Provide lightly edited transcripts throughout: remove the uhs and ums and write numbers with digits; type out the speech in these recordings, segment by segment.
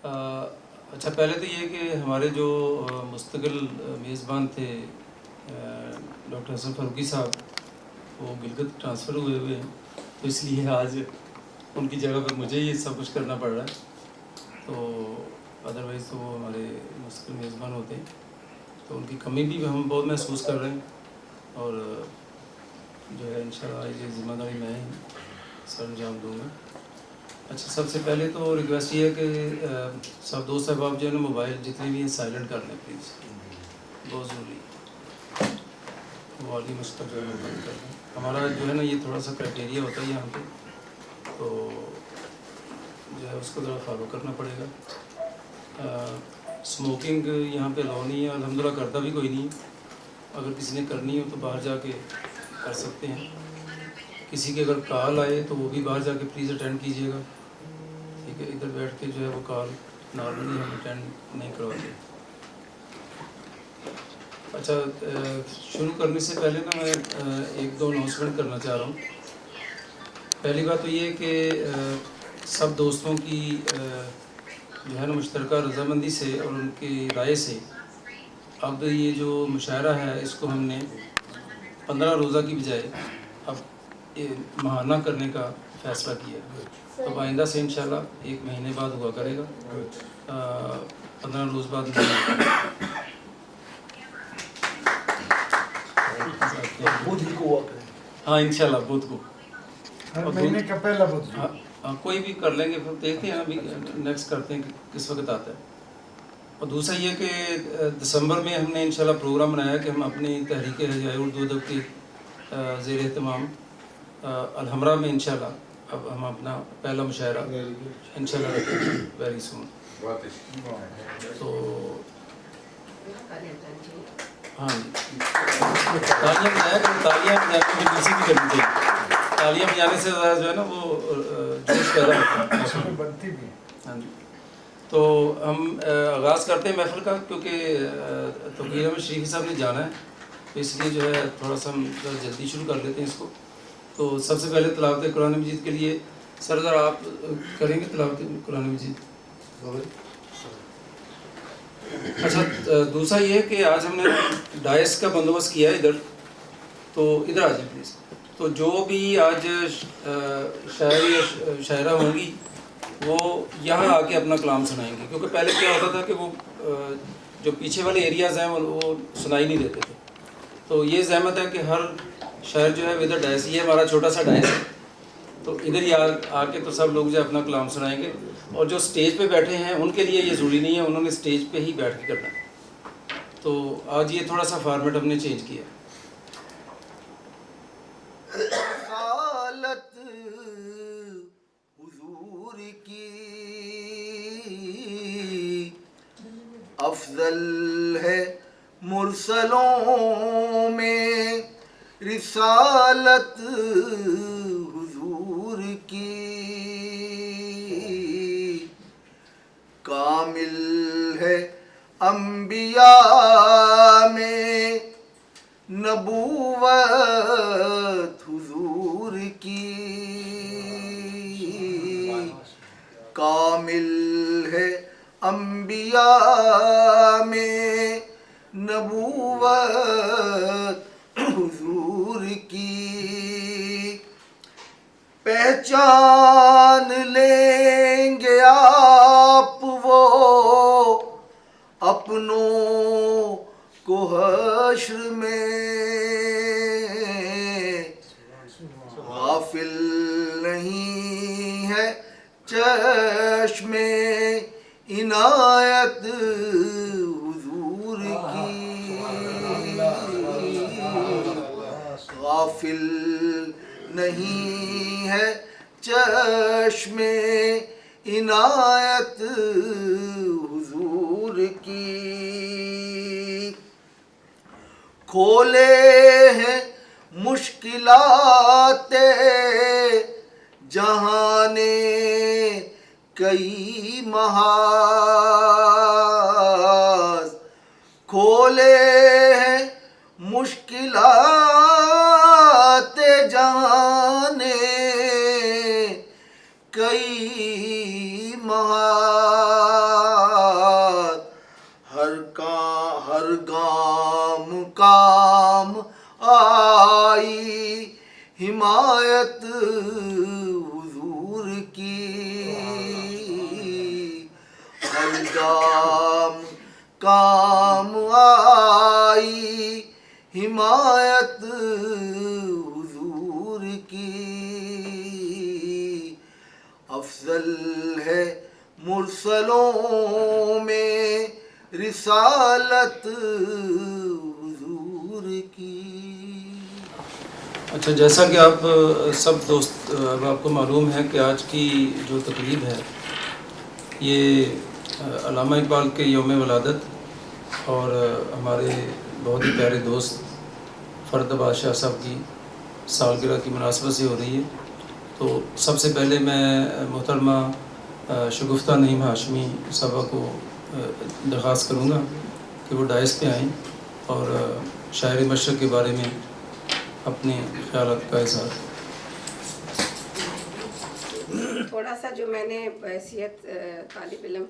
اچھا، پہلے تو یہ کہ ہمارے جو مستقل میزبان تھے ڈاکٹر حسن فاروقی صاحب، وہ گلگت ٹرانسفر ہوئے ہیں، تو اس لیے آج ان کی جگہ پر مجھے یہ سب کچھ کرنا پڑ رہا ہے. تو ادروائز تو وہ ہمارے مستقل میزبان ہوتے ہیں، تو ان کی کمی بھی ہم بہت محسوس کر رہے ہیں. اور جو ہے انشاءاللہ یہ ذمہ داری میں سر انجام دوں گا. اچھا، سب سے پہلے تو ریکویسٹ یہ ہے کہ سب دوست احباب جو ہے نا موبائل جتنے بھی ہیں سائلنٹ کر لیں پلیز، بہت ضروری ہے. والیوم اس کا جو ہے بند کر دیں. ہمارا جو ہے نا یہ تھوڑا سا کرائٹیریا ہوتا ہے یہاں پہ، تو جو ہے اس کو ذرا فالو کرنا پڑے گا. اسموکنگ یہاں پہ الاؤ نہیں ہے، الحمدللہ کرتا بھی کوئی نہیں ہے. اگر کسی نے کرنی ہو تو باہر جا کے کر سکتے ہیں. کسی کے اگر کال آئے تو وہ بھی باہر جا کے پلیز اٹینڈ کیجیے گا، ٹھیک ہے. ادھر بیٹھ کے جو ہے وہ کال نارملی ہم اٹینڈ نہیں کرواتے. اچھا، شروع کرنے سے پہلے نا میں ایک دو اناؤنسمنٹ کرنا چاہ رہا ہوں. پہلی بات تو یہ کہ سب دوستوں کی جو ہے نا مشترکہ رضامندی سے اور ان کی رائے سے اب یہ جو مشاعرہ ہے اس کو ہم نے 15 روزہ کی بجائے اب ماہانہ کرنے کا فیصلہ کیا. تو آئندہ سے انشاءاللہ 1 مہینے بعد ہوا کرے گا، 15 روز بعد ہاں انشاءاللہ بدھ کو، مہینے کا پہلا بدھ کوئی بھی کر لیں گے. پھر دیکھتے ہیں ابھی نیکسٹ کرتے ہیں کہ کس وقت آتا ہے. اور دوسرا یہ کہ دسمبر میں ہم نے انشاءاللہ پروگرام بنایا کہ ہم اپنی تحریک ہجائے اردو ادب کے زیر اہتمام الحمرا میں انشاءاللہ اب ہم اپنا پہلا مشاعرہ انشاءاللہ رکھیں گے ویری سون. تو ہاں جی، تالیاں بجایا کریں. تالیاں بجانے کی کسی بھی کرنی چاہیے. تالیاں بجانے سے زیادہ جو ہے نا وہ جوش پیدا ہوتا ہے. ہاں جی. تو ہم آغاز کرتے ہیں محفل کا، کیونکہ توقیر احمد شریفی صاحب نے جانا ہے، تو اس لیے جو ہے تھوڑا سا ہم جلدی شروع کر لیتے ہیں اس کو. تو سب سے پہلے تلاوت قرآن مجید کے لیے سر ذرا آپ کریں گے تلاوت قرآن مجید. اچھا، دوسرا یہ ہے کہ آج ہم نے ڈائس کا بندوبست کیا ہے ادھر، تو ادھر آ جائیں پلیز. تو جو بھی آج شاعر یا شاعرہ ہوں گی وہ یہاں آ کے اپنا کلام سنائیں گے، کیونکہ پہلے کیا ہوتا تھا کہ وہ جو پیچھے والے ایریاز ہیں وہ سنائی نہیں دیتے تھے. تو یہ زحمت ہے کہ ہر شاعر جو ہے ادھر ڈائس، یہ ہمارا چھوٹا سا ڈائس ہے، تو ادھر ہی آ کے تو سب لوگ جو ہے اپنا کلام سنائیں گے. اور جو اسٹیج پہ بیٹھے ہیں ان کے لیے یہ ضروری نہیں ہے، انہوں نے اسٹیج پہ ہی بیٹھ کے کرنا ہے. تو آج یہ تھوڑا سا فارمیٹ ہم نے چینج کیا. رسالت حضور کی افضل ہے مرسلوں میں، رسالت حضور کی کامل ہے انبیاء میں، نبوت حضور کی کامل ہے انبیاء میں، نبوت حضور کی پہچان لیں گے آپ وہ اپنوں کو حشر میں، غافل نہیں ہے چشم عنایت حضور کی، غافل نہیں ہے چشم عنایت حضور کی. کھولے ہیں مشکلات جہاں نے کئی محاذ، کھولے ہیں مشکلات جہاں نے کئی محاذ، الزام کام آئی حمایت حضور کی، افضل ہے مرسلوں میں رسالت حضور کی۔ اچھا، جیسا کہ آپ سب دوست اب آپ کو معلوم ہے کہ آج کی جو تقریب ہے یہ علامہ اقبال کے یوم ولادت اور ہمارے بہت ہی پیارے دوست فرد بادشاہ صاحب کی سالگرہ کی مناسبت سے ہو رہی ہے۔ تو سب سے پہلے میں محترمہ شگفتہ نعیم ہاشمی صاحبہ کو درخواست کروں گا کہ وہ ڈائس پہ آئیں اور شاعر مشرق کے بارے میں اپنے خیالات کا اظہار۔ تھوڑا سا جو میں نے بحیثیت طالب علم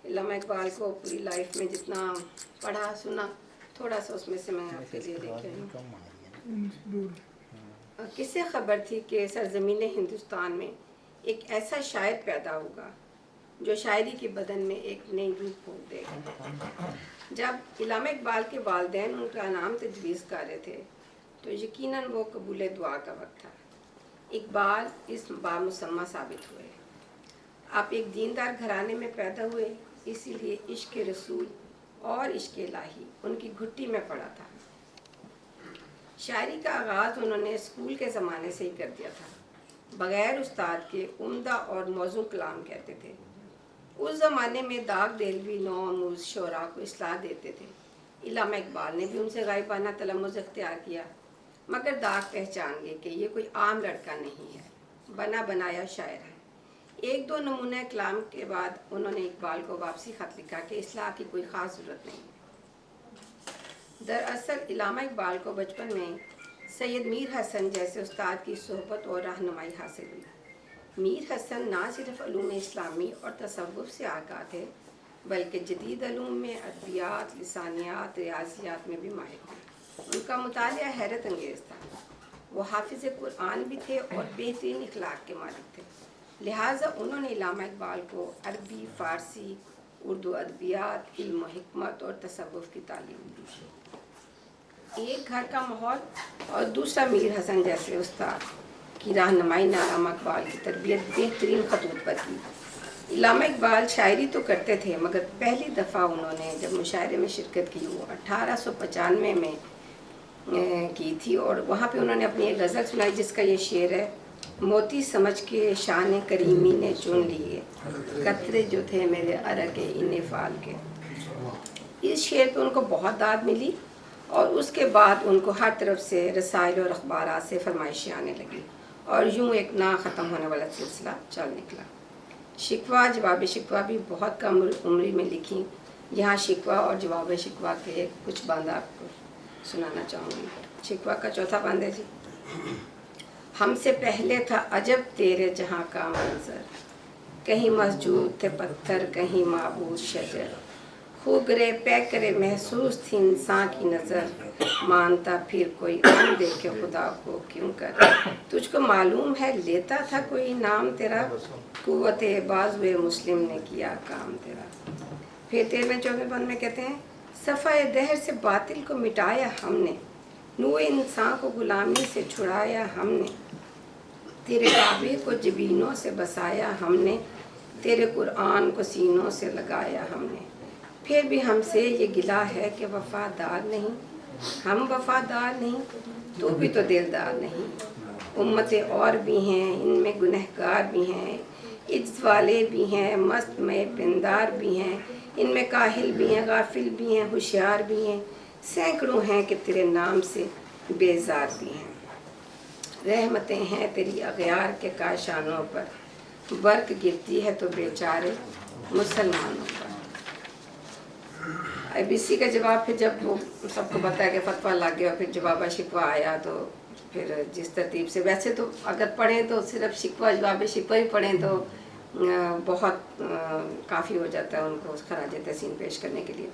علامہ اقبال کو پوری لائف میں جتنا پڑھا سنا، تھوڑا سا اس میں سے میں آپ کے لیے لے کے آئی ہوں۔ کسے خبر تھی کہ سرزمین ہندوستان میں ایک ایسا شاعر پیدا ہوگا جو شاعری کے بدن میں ایک نئی روح پھونک دے گا۔ جب علامہ اقبال کے والدین ان کا نام تجویز کر رہے تھے تو یقیناً وہ قبول دعا کا وقت تھا۔ اقبال اس بامسمہ ثابت ہوئے۔ آپ ایک دیندار گھرانے میں پیدا ہوئے، اسی لیے عشق رسول اور عشق الہی ان کی گھٹی میں پڑا تھا۔ شاعری کا آغاز انہوں نے اسکول کے زمانے سے ہی کر دیا تھا۔ بغیر استاد کے عمدہ اور موزوں کلام کہتے تھے۔ اس زمانے میں داغ دہلوی نوآموز شعراء کو اصلاح دیتے تھے۔ علامہ اقبال نے بھی ان سے غائبانہ تلمذ اختیار کیا، مگر داغ پہچان گئے کہ یہ کوئی عام لڑکا نہیں ہے، بنا بنایا شاعر ہے۔ ایک دو نمونہ کلام کے بعد انہوں نے اقبال کو واپسی خط لکھا کہ اصلاح کی کوئی خاص ضرورت نہیں۔ دراصل علامہ اقبال کو بچپن میں سید میر حسن جیسے استاد کی صحبت اور رہنمائی حاصل ہوئی۔ میر حسن نہ صرف علوم اسلامی اور تصوف سے آگاہ تھے بلکہ جدید علوم میں ادبیات، لسانیات، ریاضیات میں بھی ماہر تھے۔ ان کا مطالعہ حیرت انگیز تھا۔ وہ حافظ قرآن بھی تھے اور بہترین اخلاق کے مالک تھے، لہٰذا انہوں نے علامہ اقبال کو عربی، فارسی، اردو ادبیات، علم و حکمت اور تصوف کی تعلیم دی۔ ایک گھر کا ماحول اور دوسرا میر حسن جیسے استاد کی رہنمائی نے علامہ اقبال کی تربیت بہترین خطوط پر کی۔ علامہ اقبال شاعری تو کرتے تھے مگر پہلی دفعہ انہوں نے جب مشاعرے میں شرکت کی وہ 1895 میں کی تھی، اور وہاں پہ انہوں نے اپنی ایک غزل سنائی جس کا یہ شعر ہے: موتی سمجھ کے شان کریمی نے چن لیے، قطرے جو تھے میرے عرق ان فال کے۔ اس شعر پہ ان کو بہت داد ملی اور اس کے بعد ان کو ہر طرف سے رسائل اور اخبارات سے فرمائشیں آنے لگی اور یوں ایک نہ ختم ہونے والا سلسلہ چل نکلا۔ شکوہ جواب شکوہ بھی بہت کم عمری میں لکھی۔ یہاں شکوہ اور جواب شکوہ کے کچھ بند آپ کو سنانا چاہوں گی۔ شکوہ کا چوتھا بند ہے جی: ہم سے پہلے تھا عجب تیرے جہاں کا منظر، کہیں مسجود تھے پتھر کہیں معبود شجر، خوگرے پیکرے محسوس تھی انسان کی نظر، مانتا پھر کوئی ہم دیکھے خدا کو کیوں کر، تجھ کو معلوم ہے لیتا تھا کوئی نام تیرا، قوت بازو مسلم نے کیا کام تیرا۔ پھر 13ویں 14ویں بند میں کہتے ہیں: صفحہ دہر سے باطل کو مٹایا ہم نے، نوع انسان کو غلامی سے چھڑایا ہم نے، تیرے کعبے کو جبینوں سے بسایا ہم نے، تیرے قرآن کو سینوں سے لگایا ہم نے، پھر بھی ہم سے یہ گلہ ہے کہ وفادار نہیں، ہم وفادار نہیں، تو بھی تو دلدار نہیں، امتیں اور بھی ہیں ان میں گنہگار بھی ہیں، عجز والے بھی ہیں مست میں پندار بھی ہیں، ان میں کاہل بھی ہیں غافل بھی ہیں ہوشیار بھی ہیں، سینکڑوں ہیں کہ تیرے نام سے بیزار بھی ہیں، رحمتیں ہیں تیری اغیار کے کاشانوں پر، برق گرتی ہے تو بیچارے مسلمانوں پر۔ اب اسی کا جواب پھر جب وہ سب کو بتایا کہ فتویٰ لگ گیا، پھر جواب شکوہ آیا، تو پھر جس ترتیب سے ویسے تو اگر پڑھیں تو صرف شکوہ جواب شکوہ ہی پڑھیں تو بہت کافی ہو جاتا ہے ان کو خراج تحسین پیش کرنے کے لیے۔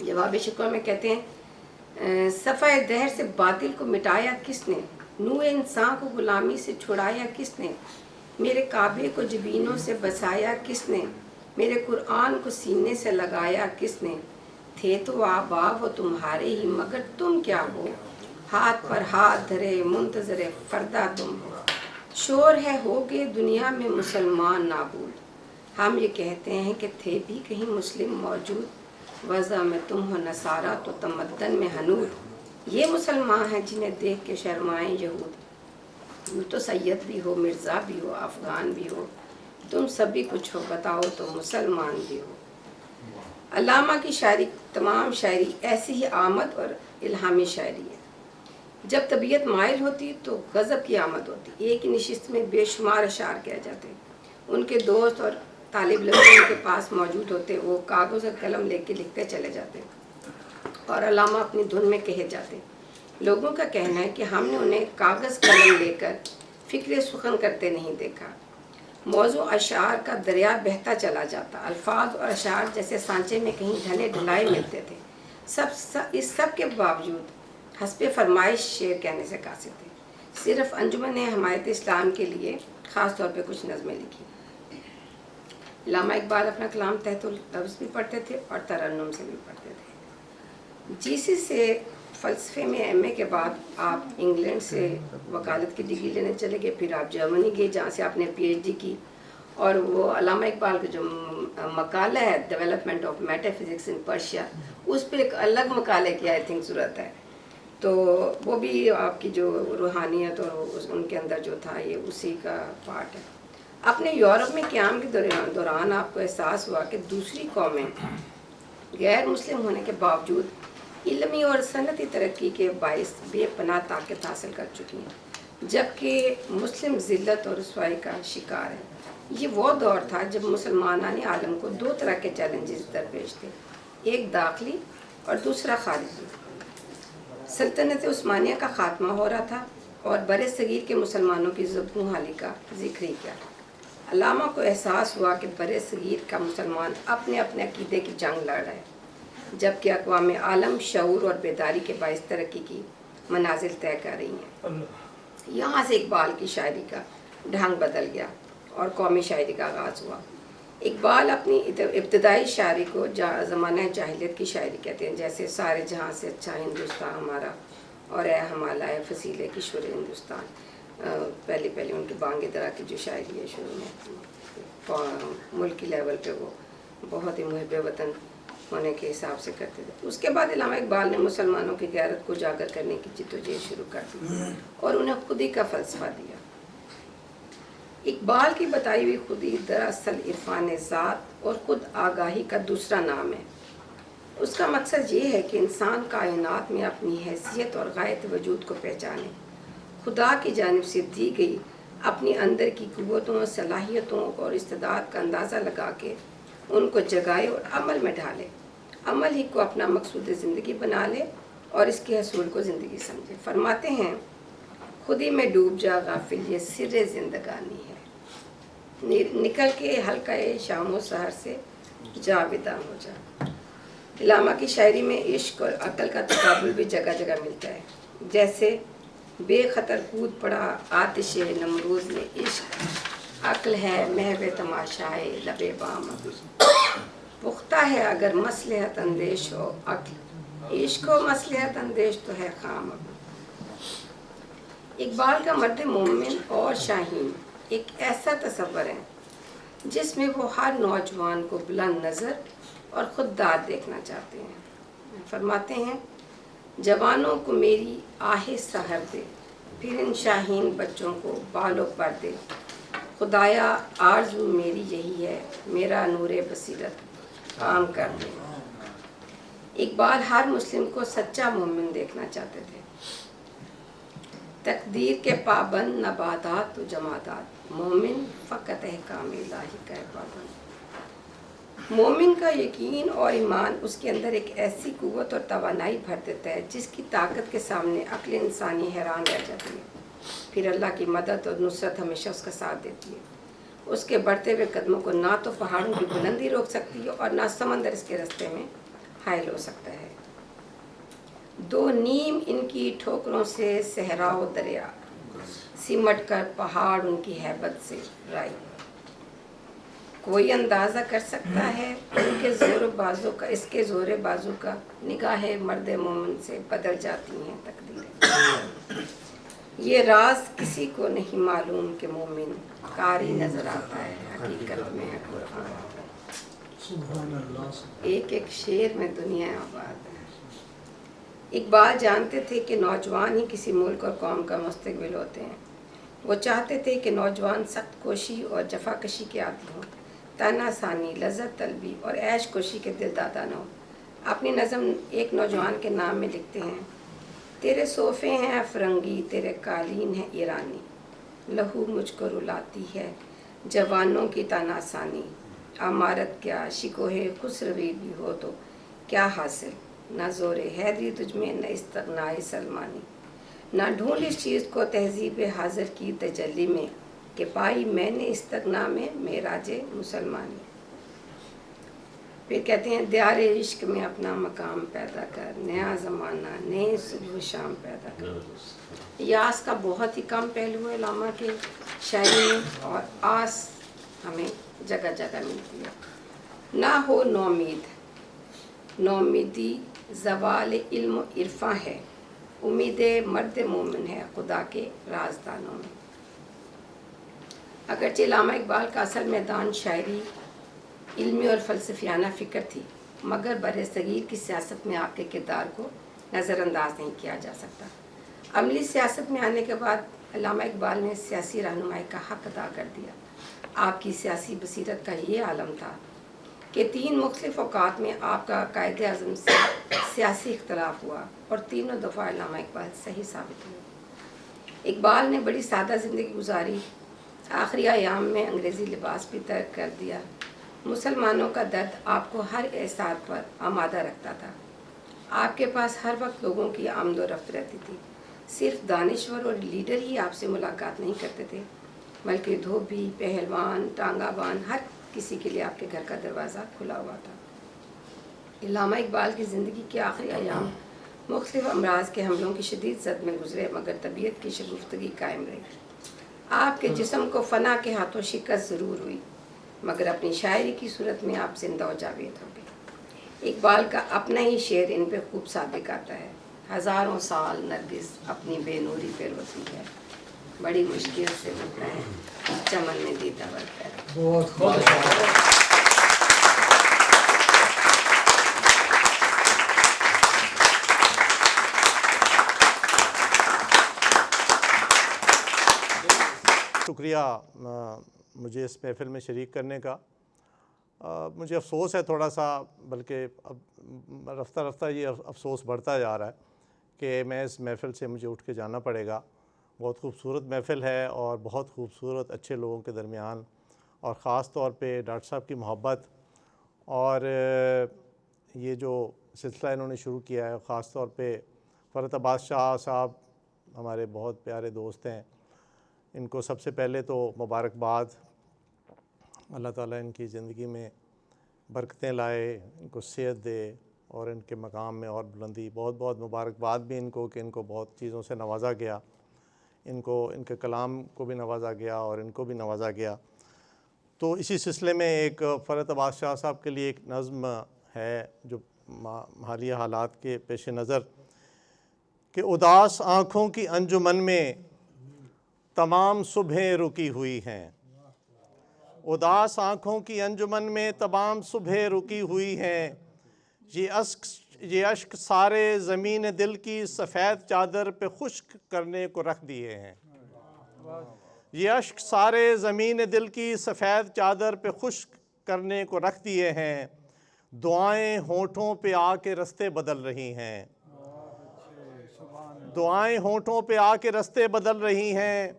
جواب شکوہ میں کہتے ہیں: صفحہ دہر سے باطل کو مٹایا کس نے، نوع انسان کو غلامی سے چھڑایا کس نے، میرے کعبے کو جبینوں سے بسایا کس نے، میرے قرآن کو سینے سے لگایا کس نے؟ تھے تو آبا وہ تمہارے ہی، مگر تم کیا ہو؟ ہاتھ پر ہاتھ دھرے منتظر فردا تم ہو۔ شور ہے ہوگے دنیا میں مسلمان نابود، ہم یہ کہتے ہیں کہ تھے بھی کہیں مسلم موجود، وضع میں تم ہو نصارہ تو تمدن میں ہنود۔ یہ مسلمان ہیں جنہیں دیکھ کے شرمائیں یہود، یوں تو سید بھی ہو، مرزا بھی ہو، افغان بھی ہو، تم سبھی کچھ ہو، بتاؤ تو مسلمان بھی ہو۔ علامہ کی شاعری، تمام شاعری ایسی ہی آمد اور الہامی شاعری ہے۔ جب طبیعت مائل ہوتی تو غضب کی آمد ہوتی، ایک ہی نشست میں بے شمار اشعار کہے جاتے، ان کے دوست اور طالب علم ان کے پاس موجود ہوتے، وہ کاغذ اور قلم لے کے لکھتے چلے جاتے اور علامہ اپنی دھن میں کہے جاتے۔ لوگوں کا کہنا ہے کہ ہم نے انہیں کاغذ قلم لے کر فکر سخن کرتے نہیں دیکھا۔ موضوع اشعار کا دریا بہتا چلا جاتا، الفاظ اور اشعار جیسے سانچے میں کہیں ڈھلے ڈھلائے ملتے تھے۔ اس سب کے باوجود حسب فرمائش شعر کہنے سے قاصر تھے۔ صرف انجمن نے حمایت اسلام کے لیے خاص طور پہ کچھ نظمیں لکھی۔ علامہ اقبال اپنا کلام تحت اللفظ بھی پڑھتے تھے اور ترنم سے بھی پڑھتے تھے۔ جی سی سے فلسفے میں ایم اے کے بعد آپ انگلینڈ سے وکالت کی ڈگری لینے چلے گئے، پھر آپ جرمنی گئے جہاں سے آپ نے پی ایچ ڈی کی، اور وہ علامہ اقبال کا جو مقالہ ہے development of metaphysics in Persia, اس پہ ایک الگ مقالے کی آئی تھنک ضرورت ہے، تو وہ بھی آپ کی جو روحانیت اور ان کے اندر جو تھا یہ اسی کا پارٹ ہے۔ اپنے یورپ میں قیام کے دوران آپ کو احساس ہوا کہ دوسری قومیں غیر مسلم ہونے کے باوجود علمی اور صنعتی ترقی کے باعث بے پناہ طاقت حاصل کر چکی ہیں، جبکہ مسلم ذلت اور رسوائی کا شکار ہے۔ یہ وہ دور تھا جب مسلمانان عالم کو دو طرح کے چیلنجز درپیش تھے، ایک داخلی اور دوسرا خارجی۔ سلطنت عثمانیہ کا خاتمہ ہو رہا تھا اور بر صغیر کے مسلمانوں کی زبوں حالی کا ذکر ہی کیا۔ علامہ کو احساس ہوا کہ بر صغیر کا مسلمان اپنے اپنے عقیدے کی جنگ لڑ رہے، جبکہ اقوام عالم شعور اور بیداری کے باعث ترقی کی منازل طے کر رہی ہیں۔ یہاں سے اقبال کی شاعری کا ڈھنگ بدل گیا اور قومی شاعری کا آغاز ہوا۔ اقبال اپنی ابتدائی شاعری کو زمانہ جاہلیت کی شاعری کہتے ہیں، جیسے سارے جہاں سے اچھا ہندوستان ہمارا اور اے ہمالائے فصیلے کشور ہندوستان، پہلی ان کی بانگ درا کی جو شاعری ہے شروع میں ملکی لیول پہ وہ بہت ہی محب وطن ہونے کے حساب سے کرتے تھے۔ اس کے بعد علامہ اقبال نے مسلمانوں کی غیرت کو اجاگر کرنے کی جدوجہد شروع کر دی اور انہیں خودی کا فلسفہ دیا۔ اقبال کی بتائی ہوئی خودی دراصل عرفان ذات اور خود آگاہی کا دوسرا نام ہے۔ اس کا مقصد یہ ہے کہ انسان کائنات میں اپنی حیثیت اور غایت وجود کو پہچانے، خدا کی جانب سے دی گئی اپنی اندر کی قوتوں، صلاحیتوں اور استعداد کا اندازہ لگا کے ان کو جگائے اور عمل میں ڈھالے، عمل ہی کو اپنا مقصود زندگی بنا لے اور اس کے حصول کو زندگی سمجھے۔ فرماتے ہیں خودی میں ڈوب جا غافل، یہ سر زندگانی ہے، نکل کے حلقہ شام و سحر سے جاویداں ہو جا۔ علامہ کی شاعری میں عشق اور عقل کا تقابل بھی جگہ جگہ ملتا ہے، جیسے بے خطر کود پڑا آتش نمروز میں عشق، عقل ہے محو تماشائے لبے بام، پختہ ہے اگر مصلحت اندیش ہو عقل، عشق و مصلحت اندیش تو ہے خام۔ اقبال کا مرد مومن اور شاہین ایک ایسا تصور ہے جس میں وہ ہر نوجوان کو بلند نظر اور خوددار دیکھنا چاہتے ہیں۔ فرماتے ہیں جوانوں کو میری آہ سحر دے، پھر ان شاہین بچوں کو بالوں پر دے، خدایا آرزو میری یہی ہے، میرا نور بصیرت عام کر دے۔ اقبال ہر مسلم کو سچا مومن دیکھنا چاہتے تھے۔ تقدیر کے پابند نباتات و جمادات، مومن فقط احکام الہی کا پابند۔ مومن کا یقین اور ایمان اس کے اندر ایک ایسی قوت اور توانائی بھر دیتا ہے جس کی طاقت کے سامنے عقل انسانی حیران رہ جاتی ہے، پھر اللہ کی مدد اور نصرت ہمیشہ اس کا ساتھ دیتی ہے۔ اس کے بڑھتے ہوئے قدموں کو نہ تو پہاڑوں کی بلندی روک سکتی ہے اور نہ سمندر اس کے راستے میں حائل ہو سکتا ہے۔ دو نیم ان کی ٹھوکروں سے صحرا و دریا، سمٹ کر پہاڑ ان کی ہیبت سے رائی۔ کوئی اندازہ کر سکتا ہے ان کے زور بازو کا، اس کے زور بازو کا نگاہ مرد مومن سے بدل جاتی ہیں تقدیریں. یہ راز کسی کو نہیں معلوم کہ مومن قاری نظر آتا ہے، حقیقت میں ہے قرآن. سبحان اللہ. ایک ایک شعر میں دنیا آباد ہے. اقبال جانتے تھے کہ نوجوان ہی کسی ملک اور قوم کا مستقبل ہوتے ہیں. وہ چاہتے تھے کہ نوجوان سخت کوشی اور جفا کشی کے عادی ہوں، تانا ثانی، لذت طلبی اور عیش کوشی کے دل دادا نہ ہوں. اپنی نظم ایک نوجوان کے نام میں لکھتے ہیں: تیرے صوفے ہیں افرنگی، تیرے قالین ہے ایرانی، لہو مجھ کو رلاتی ہے جوانوں کی تانا ثانی. عمارت کیا شکوہ خسروی بھی ہو تو کیا حاصل، نہ زور حیدری تجھ میں نہ استغنائے سلمانی. نہ ڈھونڈ اس چیز کو تہذیب حاضر کی تجلی میں، کہ پائی میں نے استغنا میں معراج مسلمانی. پھر کہتے ہیں دیار عشق میں اپنا مقام پیدا کر، نیا زمانہ نئے صبح شام پیدا کر. یاس کا بہت ہی کم پہلو ہے علامہ کے شاعری میں، اور آس ہمیں جگہ جگہ ملتی ہے. نہ ہو نومید، نومیدی زوال علم و عرفاں ہے، امید مرد مومن ہے خدا کے رازدانوں میں. اگرچہ علامہ اقبال کا اصل میدان شاعری، علمی اور فلسفیانہ فکر تھی، مگر بر صغیر کی سیاست میں آپ کے کردار کو نظر انداز نہیں کیا جا سکتا. عملی سیاست میں آنے کے بعد علامہ اقبال نے سیاسی رہنمائی کا حق ادا کر دیا. آپ کی سیاسی بصیرت کا یہ عالم تھا کہ 3 مختلف اوقات میں آپ کا قائد اعظم سے سیاسی اختلاف ہوا، اور تینوں دفعہ علامہ اقبال صحیح ثابت ہوئے. اقبال نے بڑی سادہ زندگی گزاری، آخری ایام میں انگریزی لباس بھی ترک کر دیا. مسلمانوں کا درد آپ کو ہر احساس پر آمادہ رکھتا تھا. آپ کے پاس ہر وقت لوگوں کی آمد و رفت رہتی تھی. صرف دانشور اور لیڈر ہی آپ سے ملاقات نہیں کرتے تھے، بلکہ دھوبی، پہلوان، ٹانگا بان، ہر کسی کے لیے آپ کے گھر کا دروازہ کھلا ہوا تھا. علامہ اقبال کی زندگی کے آخری ایام مختلف امراض کے حملوں کی شدید زد میں گزرے، مگر طبیعت کی شگفتگی قائم رہی. آپ کے جسم کو فنا کے ہاتھوں شکست ضرور ہوئی، مگر اپنی شاعری کی صورت میں آپ زندہ و جاوید ہو گئے. اقبال کا اپنا ہی شعر ان پہ خوب صادق آتا ہے: ہزاروں سال نرگس اپنی بے نوری پہ روتی ہے، بڑی مشکل سے ہوتا ہے چمن میں دیتا بڑھتا ہے. بہت شکریہ مجھے اس محفل میں شریک کرنے کا. مجھے افسوس ہے تھوڑا سا، بلکہ اب رفتہ رفتہ یہ افسوس بڑھتا جا رہا ہے کہ میں اس محفل سے مجھے اٹھ کے جانا پڑے گا. بہت خوبصورت محفل ہے اور بہت خوبصورت اچھے لوگوں کے درمیان، اور خاص طور پہ ڈاکٹر صاحب کی محبت، اور یہ جو سلسلہ انہوں نے شروع کیا ہے، خاص طور پہ فرحت عباس شاہ صاحب ہمارے بہت پیارے دوست ہیں. ان کو سب سے پہلے تو مبارکباد، اللہ تعالیٰ ان کی زندگی میں برکتیں لائے، ان کو صحت دے اور ان کے مقام میں اور بلندی. بہت بہت مبارکباد بھی ان کو کہ ان کو بہت چیزوں سے نوازا گیا، ان کے کلام کو بھی نوازا گیا اور ان کو بھی نوازا گیا. تو اسی سلسلے میں ایک فرحت عباس شاہ صاحب کے لیے ایک نظم ہے جو حالیہ حالات کے پیش نظر، کہ اداس آنکھوں کی انجمن میں تمام صبحیں رکی ہوئی ہیں. اداس آنکھوں کی انجمن میں تمام صبحیں رکی ہوئی ہیں. یہ اشک سارے زمین دل کی سفید چادر پہ خشک کرنے کو رکھ دیے ہیں. یہ اشک سارے زمین دل کی سفید چادر پہ خشک کرنے کو رکھ دیے ہیں. دعائیں ہونٹوں پہ آ کے رستے بدل رہی ہیں. دعائیں ہونٹوں پہ آ کے رستے بدل رہی ہیں.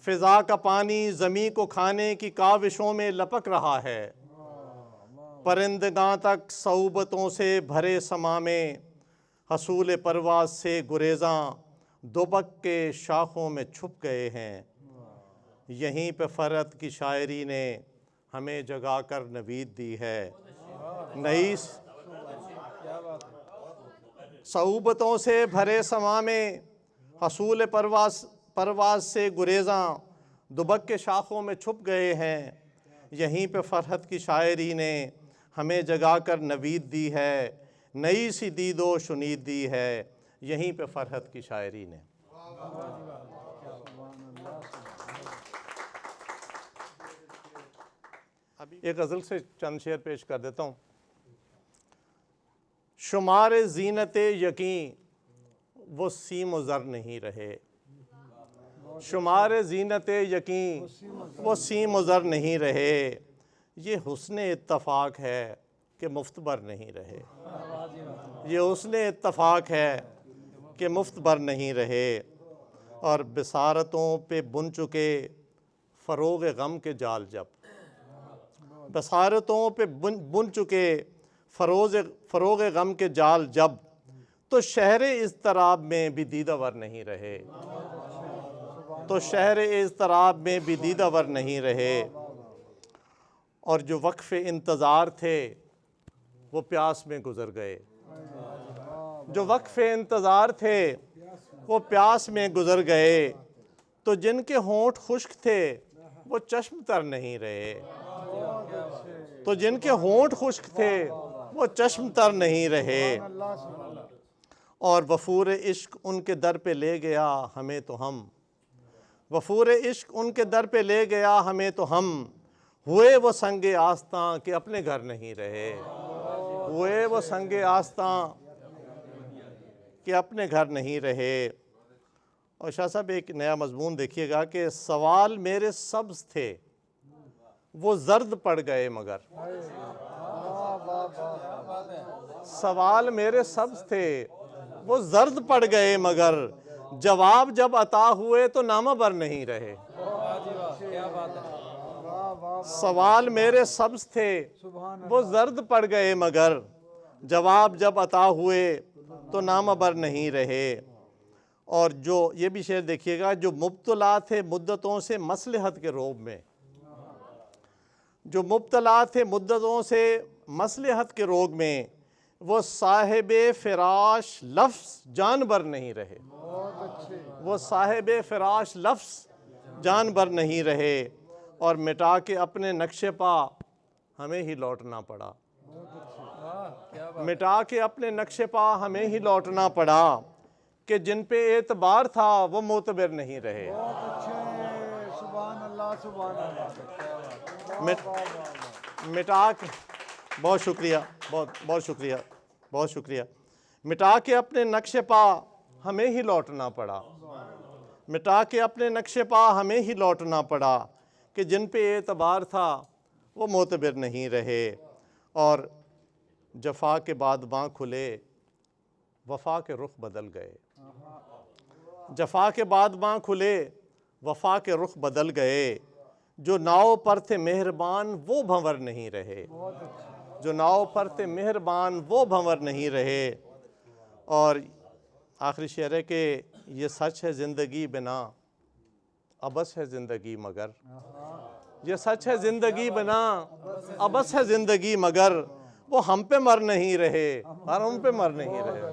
فضا کا پانی زمیں کو کھانے کی کاوشوں میں لپک رہا ہے. پرندگاں تک صعوبتوں سے بھرے سما میں، حصول پرواز سے گریزاں دوبک کے شاخوں میں چھپ گئے ہیں. یہیں پہ فرحت کی شاعری نے ہمیں جگا کر نوید دی ہے. نئی صعوبتوں سے بھرے سما میں، حصول پرواز سے گریزاں دوبک کے شاخوں میں چھپ گئے ہیں. یہیں پہ فرحت کی شاعری نے ہمیں جگا کر نوید دی ہے، نئی سی دید و شنید دی ہے، یہیں پہ فرحت کی شاعری نے۔ ابھی ایک غزل سے چند شعر پیش کر دیتا ہوں۔ شمار زینت یقین وہ سیم و زر نہیں رہے، شمار زینت یقین وہ سیم و زر نہیں رہے، یہ حسن اتفاق ہے کہ مفت بر نہیں رہے، یہ حسن اتفاق ہے کہ مفت بر نہیں رہے، اور بصارتوں پہ بن چکے فروغ غم کے جال جب، بصارتوں پہ بن چکے فروغ غم کے جال جب، تو شہر اضطراب میں بھی دیدہ ور نہیں رہے، تو شہر اضطراب میں بھی دیدہ ور نہیں رہے، اور جو وقف انتظار تھے وہ پیاس میں گزر گئے، جو وقف انتظار تھے وہ پیاس میں گزر گئے، تو جن کے ہونٹ خشک تھے وہ چشم تر نہیں رہے، تو جن کے ہونٹ خشک تھے وہ چشم تر نہیں رہے، اور وفور عشق ان کے در پہ لے گیا ہمیں تو ہم، وفور عشق ان کے در پہ لے گیا ہمیں تو ہم، ہوئے وہ سنگ آستاں کہ اپنے گھر نہیں رہے، ہوئے وہ سنگ آستاں کہ اپنے گھر نہیں رہے۔ اور شاہ صاحب ایک نیا مضمون دیکھیے گا کہ سوال میرے سبز تھے وہ زرد پڑ گئے مگر، سوال میرے سبز تھے وہ زرد پڑ گئے مگر، جواب جب عطا ہوئے تو نامہ بر نہیں رہے، سوال میرے سبز تھے وہ زرد پڑ گئے مگر، جواب جب عطا ہوئے تو نامہ بر نہیں رہے۔ اور جو یہ بھی شعر دیکھیے گا، جو مبتلا تھے مدتوں سے مصلحت کے روب میں، جو مبتلا تھے مدتوں سے مصلحت کے روگ میں، وہ صاحب فراش لفظ جان بر نہیں رہے، وہ صاحب فراش لفظ جان بر نہیں رہے، اور مٹا کے اپنے نقش پا ہمیں ہی لوٹنا پڑا، مٹا کے اپنے نقش پا ہمیں ہی لوٹنا پڑا، کہ جن پہ اعتبار تھا وہ معتبر نہیں رہے، سبحان اللہ سبحان اللہ۔ مٹا کے بہت شکریہ، بہت شکریہ، بہت شکریہ، مٹا کے اپنے نقش پا ہمیں ہی لوٹنا پڑا، مٹا کے اپنے نقش پا ہمیں ہی لوٹنا پڑا، کہ جن پہ اعتبار تھا وہ معتبر نہیں رہے، اور جفا کے بعد باں کھلے وفا کے رخ بدل گئے، جفا کے بعد باں کھلے وفا کے رخ بدل گئے، جو ناؤ پر تھے مہربان وہ بھنور نہیں رہے، جو ناؤ پر تھے مہربان وہ بھنور نہیں رہے۔ اور آخری شعر ہے کہ یہ سچ ہے زندگی بنا ابس ہے زندگی مگر، یہ سچ ہے زندگی بنا ابس ہے زندگی مگر، وہ ہم پہ مر نہیں رہے اور ہم پہ مر نہیں رہے،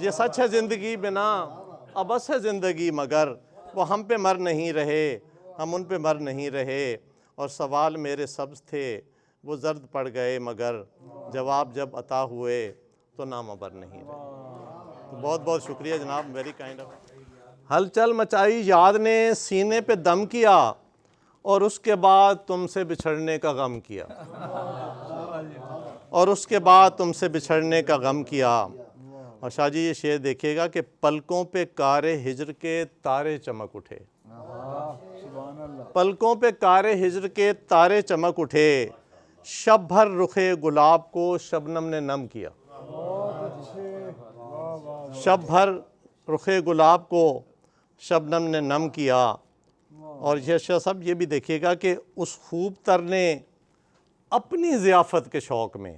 یہ سچ ہے زندگی بنا ابس ہے زندگی مگر، وہ ہم پہ مر نہیں رہے ہم ان پہ مر نہیں رہے، اور سوال میرے سبز تھے وہ زرد پڑ گئے مگر، جواب جب عطا ہوئے تو نامہ بر نہیں رہے۔ تو بہت بہت شکریہ جناب، ویری کائنڈ آف۔ ہلچل مچائی یاد نے سینے پہ دم کیا، اور اس کے بعد تم سے بچھڑنے کا غم کیا، اور اس کے بعد تم سے بچھڑنے کا غم کیا۔ اور شاہ جی یہ شعر دیکھیے گا کہ پلکوں پہ کار ہجر کے تارے چمک اٹھے، پلکوں پہ کار ہجر کے تارے چمک اٹھے، شب بھر رخ گلاب کو شبنم نے نم کیا، شب بھر رخ گلاب کو شبنم نے نم کیا۔ اور یہ شاہ صاحب یہ بھی دیکھیے گا کہ اس خوب تر نے اپنی ضیافت کے شوق میں،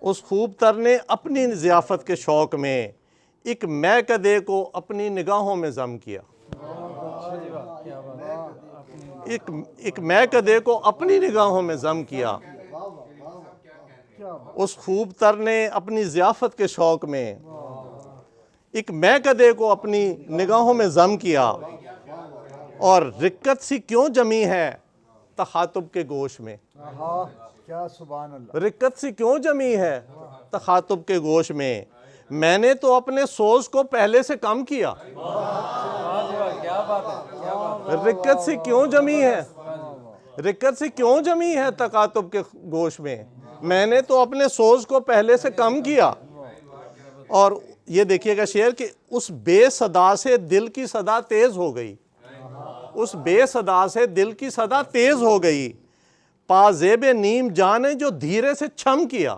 اس خوب تر نے اپنی ضیافت کے شوق میں ایک میں کدے کو اپنی نگاہوں میں ضم کیا، ایک میں کدے کو اپنی نگاہوں میں ضم کیا۔ اس خوب تر نے اپنی ضیافت کے شوق میں ایک میں کدے کو اپنی نگاہوں میں ضم کیا، اور رکت سی کیوں جمی ہے تخاطب کے گوش میں. کیا سبحان اللہ. رکت سی کیوں جمی ہے تخاطب کے گوش میں, میں نے تو اپنے سوز کو پہلے سے کم کیا. رکت سی کیوں جمی ہے, رکت سی کیوں جمی ہے تخاطب کے گوش میں, میں نے تو اپنے سوز کو پہلے سے کم کیا. اور یہ دیکھیے گا شعر کہ اس بے صدا سے دل کی صدا تیز ہو گئی, اس بے صدا سے دل کی صدا تیز ہو گئی, پازیب نیم جان نے جو دھیرے سے چھم کیا.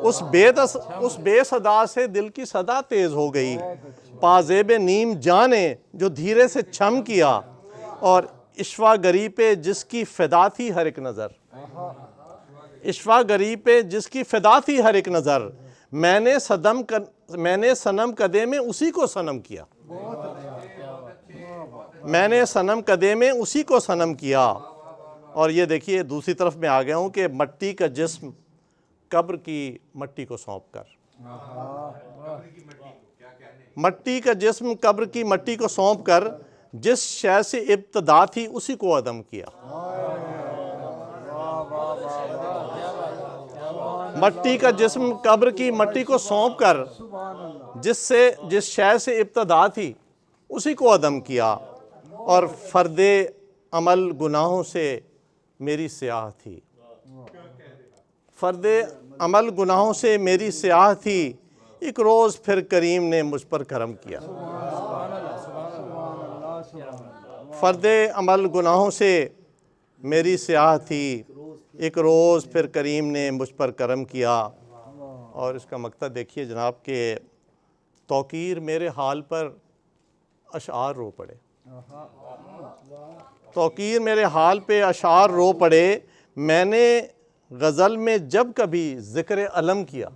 اس بے صدا سے دل کی صدا تیز ہو گئی, پازیب نیم جان نے جو دھیرے سے چھم کیا. اور اشوا گری پہ جس کی فدا تھی ہر ایک نظر, اشوا گری پہ جس کی فدا تھی ہر ایک نظر, میں نے صنم قدے میں اسی کو صنم کیا, میں نے صنم قدے میں اسی کو صنم کیا. اور یہ دیکھیے دوسری طرف میں آ گیا ہوں کہ مٹی کا جسم قبر کی مٹی کو سونپ کر, مٹی کا جسم قبر کی مٹی کو سونپ کر جس شے سے ابتدا تھی اسی کو عدم کیا. مٹی کا جسم قبر کی مٹی کو سونپ کر جس شے سے ابتدا تھی اسی کو عدم کیا. اور فرد عمل گناہوں سے میری سیاہ تھی, فرد عمل گناہوں سے میری سیاہ تھی, ایک روز پھر کریم نے مجھ پر کرم کیا. فرد عمل گناہوں سے میری سیاہ تھی, ایک روز پھر کریم نے مجھ پر کرم کیا. اور اس کا مقطع دیکھیے جناب کہ توقیر میرے حال پر اشعار رو پڑے, توقیر میرے حال پہ اشعار رو پڑے, میں نے غزل میں جب کبھی ذکر علم کیا,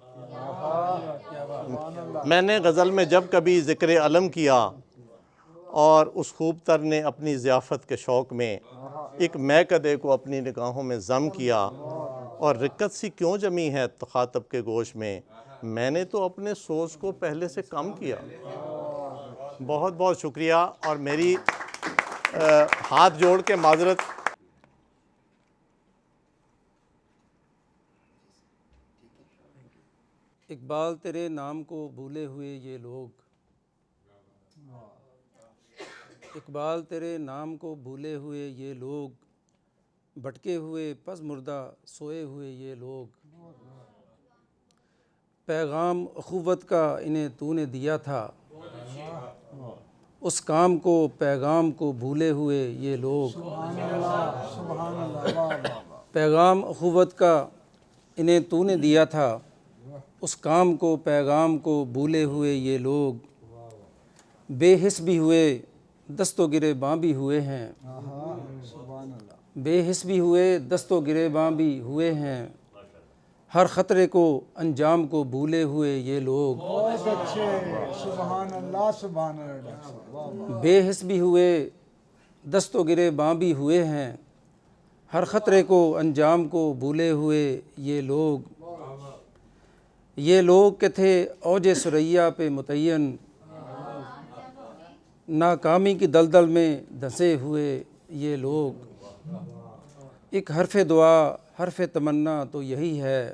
میں نے غزل میں جب کبھی ذکر علم کیا, اور اس خوب تر نے اپنی ضیافت کے شوق میں ایک میں کدے کو اپنی نگاہوں میں ضم کیا. اور رکت سی کیوں جمی ہے تخاطب کے گوش میں, میں نے تو اپنے سوز کو پہلے سے کم کیا. بہت بہت شکریہ. اور میری ہاتھ جوڑ کے معذرت. اقبال تیرے نام کو بھولے ہوئے یہ لوگ, اقبال تیرے نام کو بھولے ہوئے یہ لوگ, بھٹکے ہوئے پس مردہ سوئے ہوئے یہ لوگ, پیغام اخوت کا انہیں تو نے دیا تھا, اس کام کو پیغام کو بھولے ہوئے یہ لوگ, پیغام اخوت کا انہیں تو نے دیا تھا, اس کام کو پیغام کو بھولے ہوئے یہ لوگ, بے حس بھی ہوئے دست و گرے باں بھی ہوئے ہیں, بے حس بھی ہوئے دست و گرے باں بھی ہوئے ہیں, ہر خطرے کو انجام کو بھولے ہوئے یہ لوگ. بہت اچھے, سبحان اللہ سبحان اللہ. بے حس بھی ہوئے دست و گرے باں بھی ہوئے ہیں, ہر خطرے کو انجام کو بھولے ہوئے یہ لوگ. یہ لوگ کہ تھے اوج ثریا پہ متعین, ناکامی کی دلدل میں دھنسے ہوئے یہ لوگ. ایک حرف دعا حرف تمنا تو یہی ہے,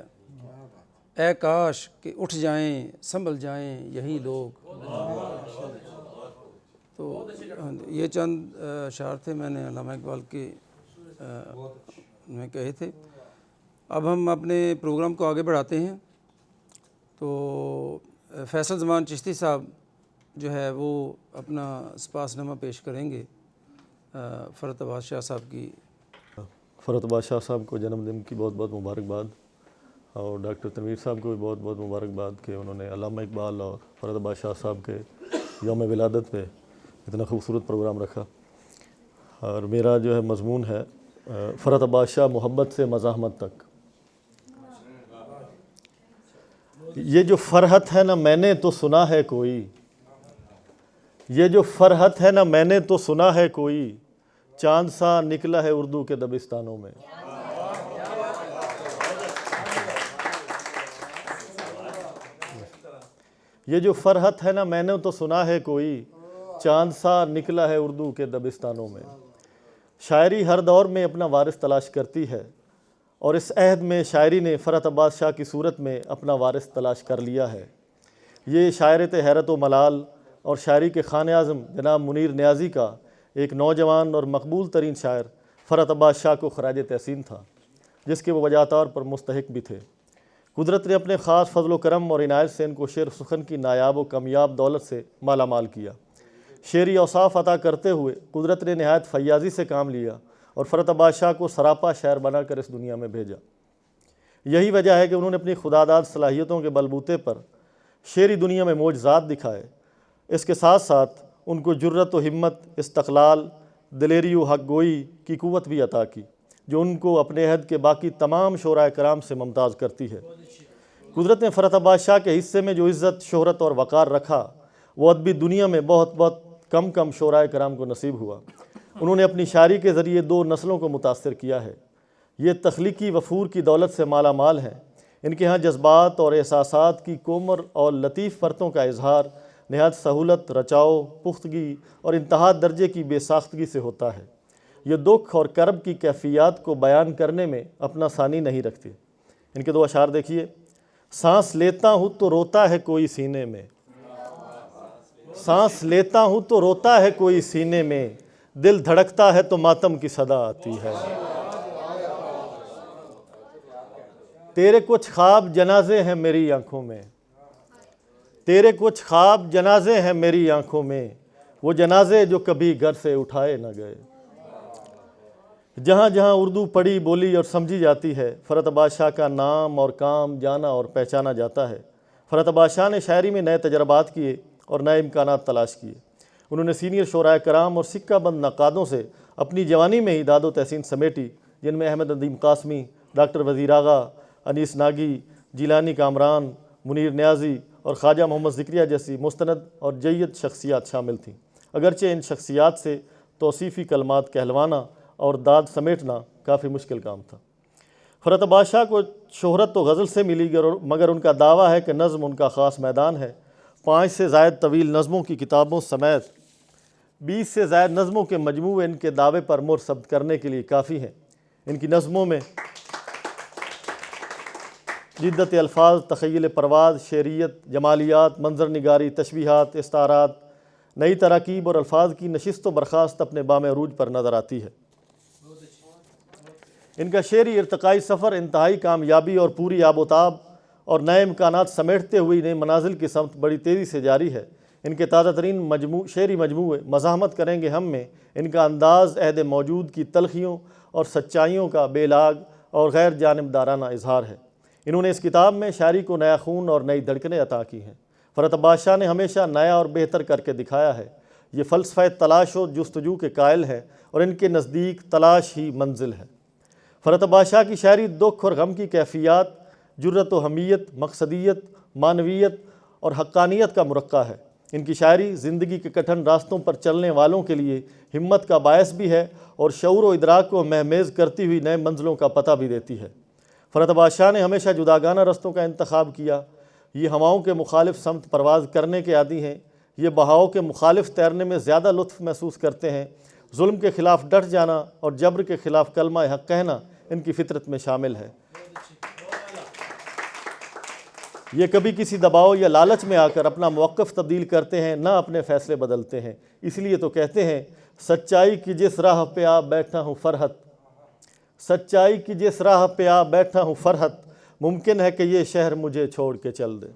اے کاش کہ اٹھ جائیں سنبھل جائیں یہی لوگ. تو یہ چند اشعار تھے میں نے علامہ اقبال کے میں کہے تھے. اب ہم اپنے پروگرام کو آگے بڑھاتے ہیں. تو فیصل زمان چشتی صاحب جو ہے وہ اپنا سپاس نامہ پیش کریں گے فرحت عباس شاہ صاحب کی. فرحت عباس شاہ صاحب کو جنم دن کی بہت بہت مبارکباد, اور ڈاکٹر تنویر صاحب کو بھی بہت بہت مبارکباد کہ انہوں نے علامہ اقبال اور فرحت عباس شاہ صاحب کے یوم ولادت پہ اتنا خوبصورت پروگرام رکھا. اور میرا جو ہے مضمون ہے فرحت عباس شاہ محبت سے مزاحمت تک. یہ جو فرحت ہے نا میں نے تو سنا ہے کوئی, یہ جو فرحت ہے نا میں نے تو سنا ہے کوئی, چاند سا نکلا ہے اردو کے دبستانوں میں. یہ جو فرحت ہے نا میں نے تو سنا ہے کوئی, چاند سا نکلا ہے اردو کے دبستانوں میں۔ شاعری ہر دور میں اپنا وارث تلاش کرتی ہے، اور اس عہد میں شاعری نے فرحت عباس شاہ کی صورت میں اپنا وارث تلاش کر لیا ہے۔ یہ شاعرت حیرت و ملال اور شاعری کے خان اعظم جناب منیر نیازی کا ایک نوجوان اور مقبول ترین شاعر فرحت عباس شاہ کو خراج تحسین تھا، جس کے وہ وجہ طور پر مستحق بھی تھے۔ قدرت نے اپنے خاص فضل و کرم اور عنایت سے ان کو شعر و سخن کی نایاب و کمیاب دولت سے مالا مال کیا۔ شعری اوصاف عطا کرتے ہوئے قدرت نے نہایت فیاضی سے کام لیا اور فرحت عباس شاہ کو سراپا شاعر بنا کر اس دنیا میں بھیجا۔ یہی وجہ ہے کہ انہوں نے اپنی خداداد صلاحیتوں کے بلبوتے پر شعری دنیا میں معجزات دکھائے۔ اس کے ساتھ ساتھ ان کو جرت و ہمت، استقلال، دلیری و حق گوئی کی قوت بھی عطا کی، جو ان کو اپنے عہد کے باقی تمام شعراء کرام سے ممتاز کرتی ہے۔ قدرت نے فرحت عباس شاہ کے حصے میں جو عزت، شہرت اور وقار رکھا، وہ ادبی دنیا میں بہت کم شعراء کرام کو نصیب ہوا۔ انہوں نے اپنی شاعری کے ذریعے 2 نسلوں کو متاثر کیا ہے۔ یہ تخلیقی وفور کی دولت سے مالا مال ہیں۔ ان کے ہاں جذبات اور احساسات کی کومر اور لطیف پرتوں کا اظہار نہایت سہولت، رچاؤ، پختگی اور انتہا درجے کی بے ساختگی سے ہوتا ہے۔ یہ دکھ اور کرب کی کیفیات کو بیان کرنے میں اپنا ثانی نہیں رکھتے۔ ان کے 2 اشعار دیکھیے۔ سانس لیتا ہوں تو روتا ہے کوئی سینے میں، سانس لیتا ہوں تو روتا ہے کوئی سینے میں، دل دھڑکتا ہے تو ماتم کی صدا آتی ہے۔ تیرے کچھ خواب جنازے ہیں میری آنکھوں میں، تیرے کچھ خواب جنازے ہیں میری آنکھوں میں، وہ جنازے جو کبھی گھر سے اٹھائے نہ گئے۔ جہاں جہاں اردو پڑھی، بولی اور سمجھی جاتی ہے، فرحت عباس شاہ کا نام اور کام جانا اور پہچانا جاتا ہے۔ فرحت عباس شاہ نے شاعری میں نئے تجربات کیے اور نئے امکانات تلاش کیے۔ انہوں نے سینئر شعراء کرام اور سکہ بند نقادوں سے اپنی جوانی میں ہی داد و تحسین سمیٹی، جن میں احمد ندیم قاسمی، ڈاکٹر وزیر آغا، انیس ناگی، جیلانی کامران، منیر نیازی اور خواجہ محمد ذکریہ جیسی مستند اور جید شخصیات شامل تھیں۔ اگرچہ ان شخصیات سے توصیفی کلمات کہلوانا اور داد سمیٹنا کافی مشکل کام تھا۔ فرحت عباس شاہ کو شہرت تو غزل سے ملی، مگر ان کا دعویٰ ہے کہ نظم ان کا خاص میدان ہے۔ 5 سے زائد طویل نظموں کی کتابوں سمیت 20 سے زائد نظموں کے مجموعے ان کے دعوے پر مہر ثبت کرنے کے لیے کافی ہیں۔ ان کی نظموں میں جدت الفاظ، تخیل پرواز، شعریت، جمالیات، منظر نگاری، تشبیہات، استعارات، نئی تراکیب اور الفاظ کی نشست و برخاست اپنے بام عروج پر نظر آتی ہے۔ ان کا شعری ارتقائی سفر انتہائی کامیابی اور پوری آب و تاب اور نئے امکانات سمیٹتے ہوئے نئے منازل کی سمت بڑی تیزی سے جاری ہے۔ ان کے تازہ ترین شعری مجموعے مزاحمت کریں گے ہم میں ان کا انداز عہد موجود کی تلخیوں اور سچائیوں کا بے لاگ اور غیر جانبدارانہ اظہار ہے۔ انہوں نے اس کتاب میں شاعری کو نیا خون اور نئی دھڑکنیں عطا کی ہیں۔ فرحت عباس شاہ نے ہمیشہ نیا اور بہتر کر کے دکھایا ہے۔ یہ فلسفہ تلاش و جستجو کے قائل ہیں اور ان کے نزدیک تلاش ہی منزل ہے۔ فرحت عباس شاہ کی شاعری دکھ اور غم کی کیفیات، جرت و حمیت، مقصدیت، معنویت اور حقانیت کا مرقع ہے۔ ان کی شاعری زندگی کے کٹھن راستوں پر چلنے والوں کے لیے ہمت کا باعث بھی ہے اور شعور و ادراک کو مہمیز کرتی ہوئی نئے منزلوں کا پتہ بھی دیتی ہے۔ فرحت عباس شاہ نے ہمیشہ جداگانہ رستوں کا انتخاب کیا۔ یہ ہواؤں کے مخالف سمت پرواز کرنے کے عادی ہیں۔ یہ بہاؤ کے مخالف تیرنے میں زیادہ لطف محسوس کرتے ہیں۔ ظلم کے خلاف ڈٹ جانا اور جبر کے خلاف کلمہ حق کہنا ان کی فطرت میں شامل ہے۔ یہ کبھی کسی دباؤ یا لالچ میں آ کر اپنا موقف تبدیل کرتے ہیں، نہ اپنے فیصلے بدلتے ہیں۔ اس لیے تو کہتے ہیں، سچائی کی جس راہ پہ آ بیٹھا ہوں فرحت، سچائی کی جس راہ پہ آ بیٹھا ہوں فرحت، ممکن ہے کہ یہ شہر مجھے چھوڑ کے چل دے۔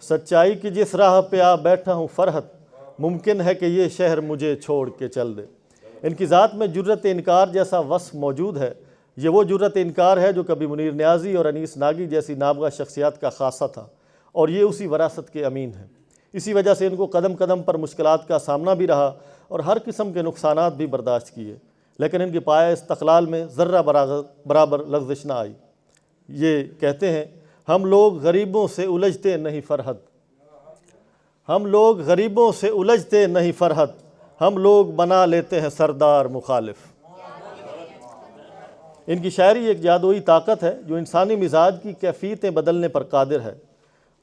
سچائی کی جس راہ پہ آ بیٹھا ہوں فرحت، ممکن ہے کہ یہ شہر مجھے چھوڑ کے چل دے۔ ان کی ذات میں جرت انکار جیسا وصف موجود ہے۔ یہ وہ جرت انکار ہے جو کبھی منیر نیازی اور انیس ناگی جیسی نابغہ شخصیات کا خاصہ تھا، اور یہ اسی وراثت کے امین ہیں۔ اسی وجہ سے ان کو قدم قدم پر مشکلات کا سامنا بھی رہا اور ہر قسم کے نقصانات بھی برداشت کیے، لیکن ان کی پایہ استقلال میں ذرہ برابر لغزش نہ آئی۔ یہ کہتے ہیں، ہم لوگ غریبوں سے الجھتے نہیں فرحت، ہم لوگ غریبوں سے الجھتے نہیں فرحت، ہم لوگ بنا لیتے ہیں سردار مخالف۔ ان کی شاعری ایک جادوئی طاقت ہے جو انسانی مزاج کی کیفیتیں بدلنے پر قادر ہے۔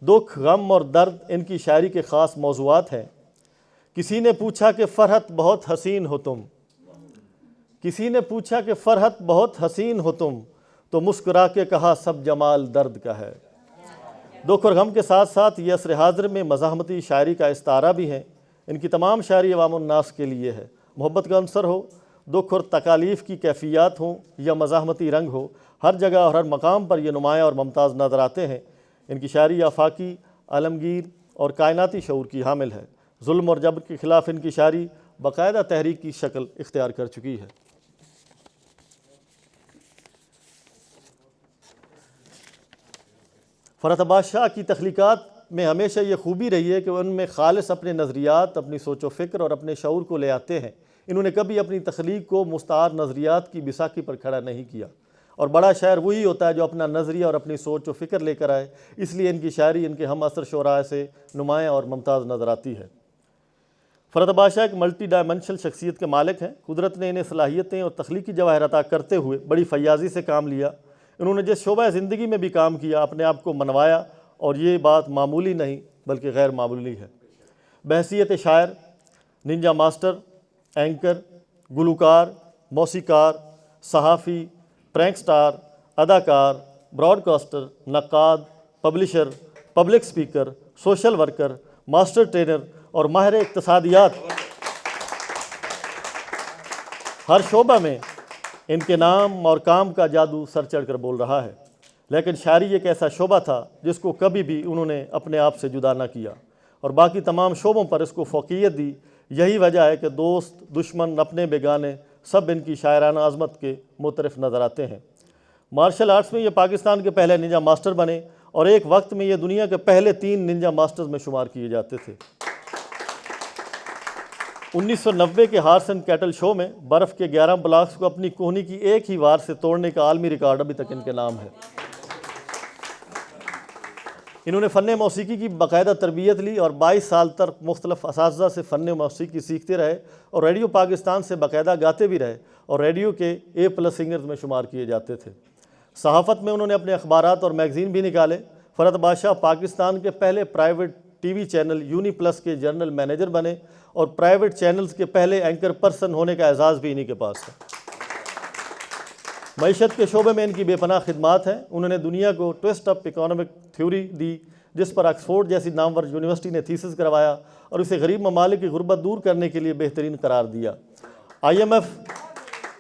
دکھ، غم اور درد ان کی شاعری کے خاص موضوعات ہیں۔ کسی نے پوچھا کہ فرحت بہت حسین ہو تم، کسی نے پوچھا کہ فرحت بہت حسین ہو تم، تو مسکرا کے کہا سب جمال درد کا ہے۔ دکھ اور غم کے ساتھ ساتھ یہ عصر حاضر میں مزاحمتی شاعری کا استعارہ بھی ہیں۔ ان کی تمام شاعری عوام الناس کے لیے ہے۔ محبت کا عنصر ہو، دکھ اور تکالیف کی کیفیات ہوں یا مزاحمتی رنگ ہو، ہر جگہ اور ہر مقام پر یہ نمایاں اور ممتاز نظر آتے ہیں۔ ان کی شاعری آفاقی، عالمگیر اور کائناتی شعور کی حامل ہے۔ ظلم اور جبر کے خلاف ان کی شاعری باقاعدہ تحریک کی شکل اختیار کر چکی ہے۔ فرحت عباس شاہ کی تخلیقات میں ہمیشہ یہ خوبی رہی ہے کہ ان میں خالص اپنے نظریات، اپنی سوچ و فکر اور اپنے شعور کو لے آتے ہیں۔ انہوں نے کبھی اپنی تخلیق کو مستعار نظریات کی بساطی پر کھڑا نہیں کیا، اور بڑا شاعر وہی ہوتا ہے جو اپنا نظریہ اور اپنی سوچ و فکر لے کر آئے۔ اس لیے ان کی شاعری ان کے ہم عصر شعراء سے نمایاں اور ممتاز نظر آتی ہے۔ فرحت عباس شاہ ایک ملٹی ڈائمنشنل شخصیت کے مالک ہیں۔ قدرت نے انہیں صلاحیتیں اور تخلیقی جواہر عطا کرتے ہوئے بڑی فیاضی سے کام لیا۔ انہوں نے جس شعبہ زندگی میں بھی کام کیا، اپنے آپ کو منوایا، اور یہ بات معمولی نہیں بلکہ غیر معمولی ہے۔ بحیثیت شاعر، ننجا ماسٹر، اینکر، گلوکار، موسیقار، صحافی، پرینک سٹار، اداکار، براڈ کاسٹر، نقاد، publisher, public speaker, social worker, master trainer اور ماہر اقتصادیات، ہر شعبہ میں ان کے نام اور کام کا جادو سر چڑھ کر بول رہا ہے۔ لیکن شاعری ایک ایسا شعبہ تھا جس کو کبھی بھی انہوں نے اپنے آپ سے جدا نہ کیا، اور باقی تمام شعبوں پر اس کو فوقیت دی۔ یہی وجہ ہے کہ دوست، دشمن، اپنے بیگانے سب ان کی شاعرانہ عظمت کے مترف نظر آتے ہیں۔ مارشل آرٹس میں یہ پاکستان کے پہلے ننجا ماسٹر بنے، اور ایک وقت میں یہ دنیا کے پہلے 3 ننجا ماسٹرز میں شمار کیے جاتے تھے۔ 1990 کے ہارس اینڈ کیٹل شو میں برف کے 11 بلاکس کو اپنی کوہنی کی ایک ہی وار سے توڑنے کا عالمی ریکارڈ ابھی تک ان کے نام ہے۔ انہوں نے فن موسیقی کی باقاعدہ تربیت لی اور 22 سال تک مختلف اساتذہ سے فن موسیقی سیکھتے رہے، اور ریڈیو پاکستان سے باقاعدہ گاتے بھی رہے، اور ریڈیو کے A+ سنگرز میں شمار کیے جاتے تھے۔ صحافت میں انہوں نے اپنے اخبارات اور میگزین بھی نکالے۔ فرحت عباس شاہ پاکستان کے پہلے private T V channel uni plus کے جنرل مینیجر بنے، اور پرائیویٹ چینلز کے پہلے اینکر پرسن ہونے کا اعزاز بھی انہی کے پاس ہے۔ معیشت کے شعبے میں ان کی بے پناہ خدمات ہیں۔ انہوں نے دنیا کو ٹوسٹ اپ اکنامک تھیوری دی، جس پر آکسفورڈ جیسی نامور یونیورسٹی نے تھیسس کروایا، اور اسے غریب ممالک کی غربت دور کرنے کے لیے بہترین قرار دیا۔ IMF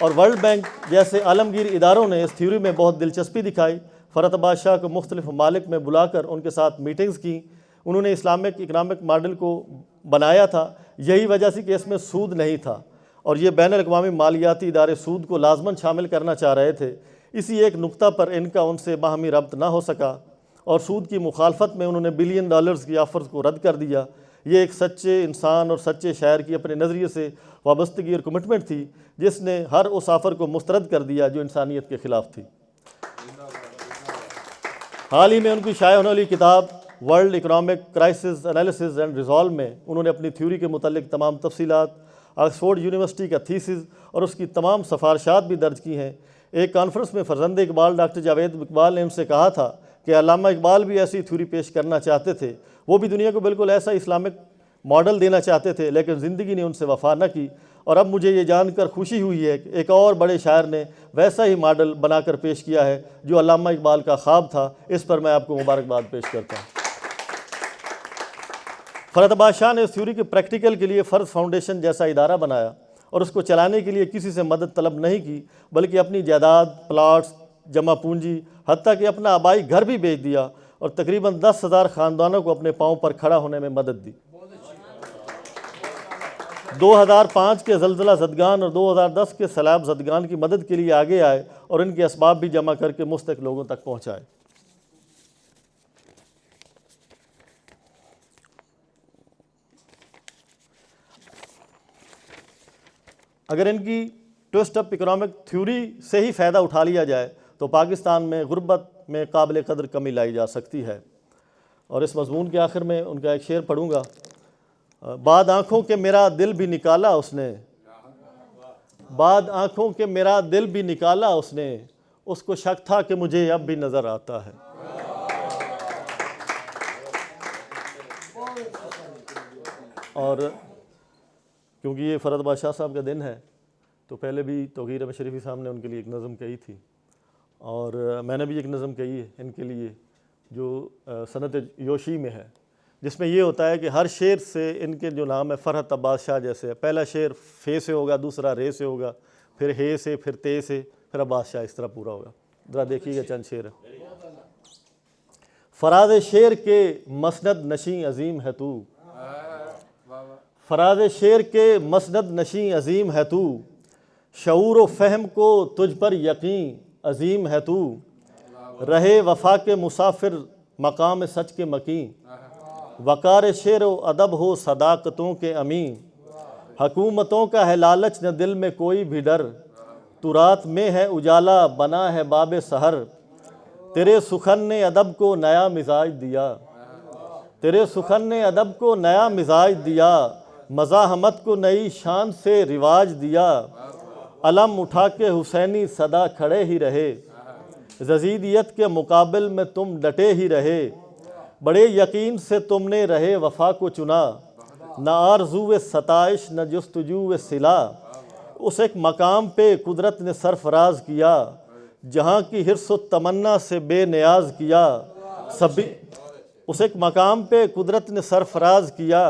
اور ورلڈ بینک جیسے عالمگیر اداروں نے اس تھیوری میں بہت دلچسپی دکھائی۔ فرحت عباس شاہ کو مختلف ممالک میں بلا کر ان کے ساتھ میٹنگز کیں۔ انہوں نے اسلامک اکنامک ماڈل کو بنایا تھا، یہی وجہ سے کہ اس میں سود نہیں تھا، اور یہ بین الاقوامی مالیاتی ادارے سود کو لازماً شامل کرنا چاہ رہے تھے۔ اسی ایک نقطہ پر ان کا ان سے باہمی ربط نہ ہو سکا، اور سود کی مخالفت میں انہوں نے $1 بلین کی آفرز کو رد کر دیا۔ یہ ایک سچے انسان اور سچے شاعر کی اپنے نظریے سے وابستگی اور کمٹمنٹ تھی، جس نے ہر اس آفر کو مسترد کر دیا جو انسانیت کے خلاف تھی۔ حال ہی میں ان کی شائع ہونے والی کتاب world economic crisis analysis and resolve میں انہوں نے اپنی تھیوری کے متعلق تمام تفصیلات، آکسفورڈ یونیورسٹی کا تھیسس اور اس کی تمام سفارشات بھی درج کی ہیں۔ ایک کانفرنس میں فرزند اقبال ڈاکٹر جاوید اقبال نے ان سے کہا تھا کہ علامہ اقبال بھی ایسی تھیوری پیش کرنا چاہتے تھے، وہ بھی دنیا کو بالکل ایسا اسلامک ماڈل دینا چاہتے تھے، لیکن زندگی نے ان سے وفا نہ کی۔ اور اب مجھے یہ جان کر خوشی ہوئی ہے کہ ایک اور بڑے شاعر نے ویسا ہی ماڈل بنا کر پیش کیا ہے جو علامہ اقبال کا خواب تھا۔ اس پر میں آپ کو مبارکباد پیش کرتا ہوں۔ فرحت عباس شاہ نے اس تھیوری کے پریکٹیکل کے لیے فرض فاؤنڈیشن جیسا ادارہ بنایا، اور اس کو چلانے کے لیے کسی سے مدد طلب نہیں کی، بلکہ اپنی جائیداد، پلاٹس، جمع پونجی، حتیٰ کہ اپنا آبائی گھر بھی بیچ دیا، اور تقریباً 10,000 خاندانوں کو اپنے پاؤں پر کھڑا ہونے میں مدد دی۔ 2005 کے زلزلہ زدگان اور 2010 کے سیلاب زدگان کی مدد کے لیے آگے آئے، اور ان کے اسباب بھی جمع کر کے مستحق لوگوں تک پہنچائے۔ اگر ان کی ٹوسٹ اپ اکنامک تھیوری سے ہی فائدہ اٹھا لیا جائے تو پاکستان میں غربت میں قابل قدر کمی لائی جا سکتی ہے۔ اور اس مضمون کے آخر میں ان کا ایک شعر پڑھوں گا۔ بعد آنکھوں کے میرا دل بھی نکالا اس نے، بعد آنکھوں کے میرا دل بھی نکالا اس نے، اس کو شک تھا کہ مجھے اب بھی نظر آتا ہے۔ اور کیونکہ یہ فرحت عباس شاہ صاحب کا دن ہے تو پہلے بھی توقیر احمد شریفی صاحب نے ان کے لیے ایک نظم کہی تھی اور میں نے بھی ایک نظم کہی ہے ان کے لیے جو صنعت یوشی میں ہے، جس میں یہ ہوتا ہے کہ ہر شعر سے ان کے جو نام ہے فرحت عباس شاہ جیسے ہے، پہلا شعر فے سے ہوگا، دوسرا رے سے ہوگا، پھر ہے سے، پھر تے سے، پھر عباس شاہ، اس طرح پورا ہوگا۔ ذرا دیکھیے گا چند شعر ہے۔ فراز شعر کے مسند نشیں عظیم ہے تو، فراز شعر کے مسند نشیں عظیم ہے تو، شعور و فہم کو تجھ پر یقین عظیم ہے تو، رہے وفا کے مسافر مقام سچ کے مکین، وقار شعر و ادب ہو صداقتوں کے امین، حکومتوں کا ہے لالچ نہ دل میں کوئی بھی ڈر، تو رات میں ہے اجالا بنا ہے باب سحر، تیرے سخن نے ادب کو نیا مزاج دیا، تیرے سخن نے ادب کو نیا مزاج دیا، مزاحمت کو نئی شان سے رواج دیا، علم اٹھا کے حسینی صدا کھڑے ہی رہے، یزیدیت کے مقابل میں تم ڈٹے ہی رہے، بڑے یقین سے تم نے رہے وفا کو چنا، نہ آرزو ستائش نہ جستجو صلہ، اس ایک مقام پہ قدرت نے سرفراز کیا، جہاں کی حرص و تمنا سے بے نیاز کیا، سبھی اس ایک مقام پہ قدرت نے سرفراز کیا،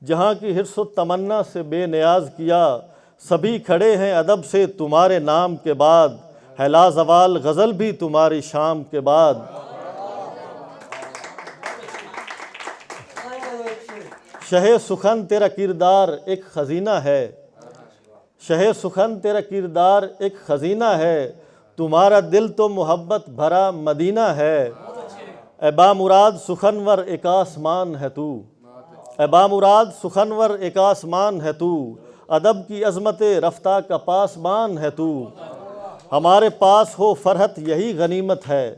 جہاں کی حرص و تمنا سے بے نیاز کیا، سبھی کھڑے ہیں ادب سے تمہارے نام کے بعد، ہے لازوال غزل بھی تمہاری شام کے بعد۔ شہ سخن تیرا کردار ایک خزینہ ہے، شہ سخن تیرا کردار ایک خزینہ ہے، تمہارا دل تو محبت بھرا مدینہ ہے، اے بامراد سخنور ایک آسمان ہے تو، اے بامراد سخنور ایک آسمان ہے تو، ادب کی عظمت رفتہ کا پاسبان ہے تو، ہمارے پاس ہو فرحت یہی غنیمت ہے،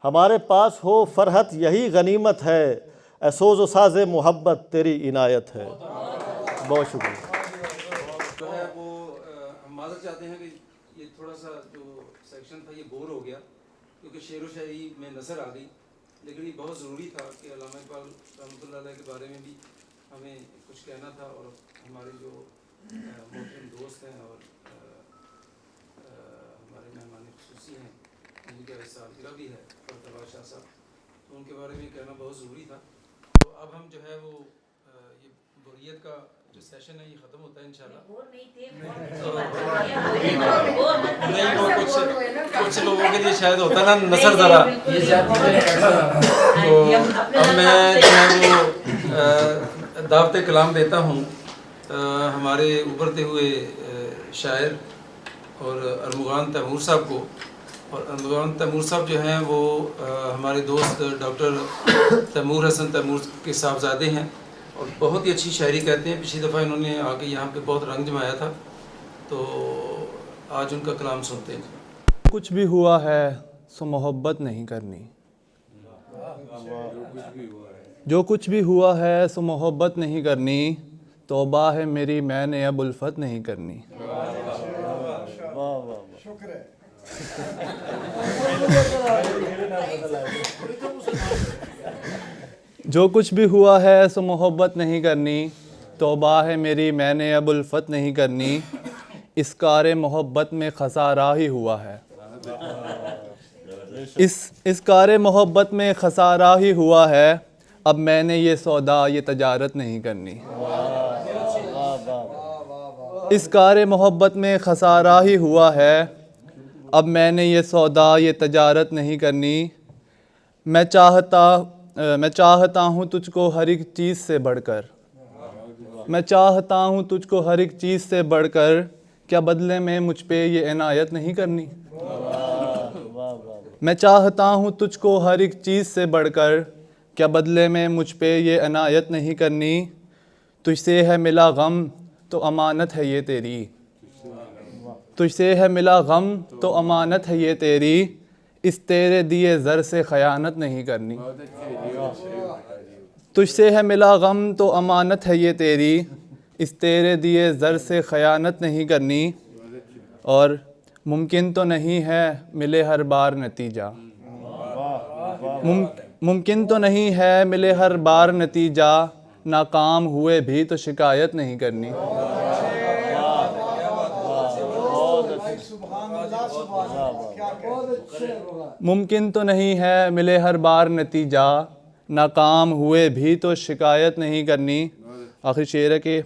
ہمارے پاس ہو فرحت یہی غنیمت ہے، اے سوز و ساز محبت تیری عنایت ہے۔ بہت شکریہ۔ جو ہے وہ ہم معذرت چاہتے ہیں کہ یہ تھوڑا سا جو سیکشن تھا یہ بور ہو گیا کیونکہ شعر و شاعری میں نظر آ گئی، لیکن یہ بہت ضروری تھا کہ علامہ اقبال رحمۃ اللہ علیہ کے بارے میں بھی ہمیں کچھ کہنا تھا، اور ہمارے جو محترم دوست ہیں اور ہمارے مہمان خصوصی ہیں جن کا سالگرہ بھی ہے فرحت عباس شاہ صاحب، تو ان کے بارے میں کہنا بہت ضروری تھا۔ تو اب ہم جو ہے وہ یہ بوریت کا جو سیشن ہے یہ ختم ہوتا ہے انشاءاللہ۔ نہیں وہ کچھ لوگوں کے لیے شاید ہوتا نا نثر ذرا، تو اب میں جو ہے وہ دعوت کلام دیتا ہوں ہمارے ابھرتے ہوئے شاعر اور ارمغان تیمور صاحب کو، اور ارمغان تیمور صاحب جو ہیں وہ ہمارے دوست ڈاکٹر تیمور حسن تیمور کے صاحبزادے ہیں اور بہت ہی اچھی شاعری کہتے ہیں۔ پچھلی دفعہ انہوں نے آ کے یہاں پہ بہت رنگ جمایا تھا، تو آج ان کا کلام سنتے ہیں۔ کچھ بھی ہوا ہے سو محبت نہیں کرنی، جو کچھ بھی ہوا ہے سو محبت نہیں کرنی، توبہ ہے میری میں نے اب الفت نہیں کرنی۔ جو کچھ بھی ہوا ہے سو محبت نہیں کرنی، توبہ ہے میری میں نے اب الفت نہیں کرنی، اس کار محبت میں خسارہ ہی ہوا ہے، اس کار محبت میں خسارہ ہی ہوا ہے، اب میں نے یہ سودا یہ تجارت نہیں کرنی۔ اس کار محبت میں خسارہ ہی ہوا ہے، اب میں نے یہ سودا یہ تجارت نہیں کرنی، میں چاہتا ہوں تجھ کو ہر ایک چیز سے بڑھ کر، میں چاہتا ہوں تجھ کو ہر ایک چیز سے بڑھ کر، کیا بدلے میں مجھ پہ یہ عنایت نہیں کرنی؟ میں چاہتا ہوں تجھ کو ہر ایک چیز سے بڑھ کر، کیا بدلے میں مجھ پہ یہ عنایت نہیں کرنی، تجھ سے ہے ملا غم تو امانت ہے یہ تیری، تجھ سے ہے ملا غم تو امانت ہے یہ تیری، اس تیرے دیے زر سے خیانت نہیں کرنی۔ تجھ سے ہے ملا غم تو امانت ہے یہ تیری، اس تیرے دیے زر سے خیانت نہیں کرنی، اور ممکن تو نہیں ہے ملے ہر بار نتیجہ، ممکن تو نہیں ہے ملے ہر بار نتیجہ، ناکام ہوئے بھی تو شکایت نہیں کرنی. ممکن تو نہیں ہے ملے ہر بار نتیجہ، ناکام ہوئے بھی تو شکایت نہیں کرنی. آخری شعر ہے کہ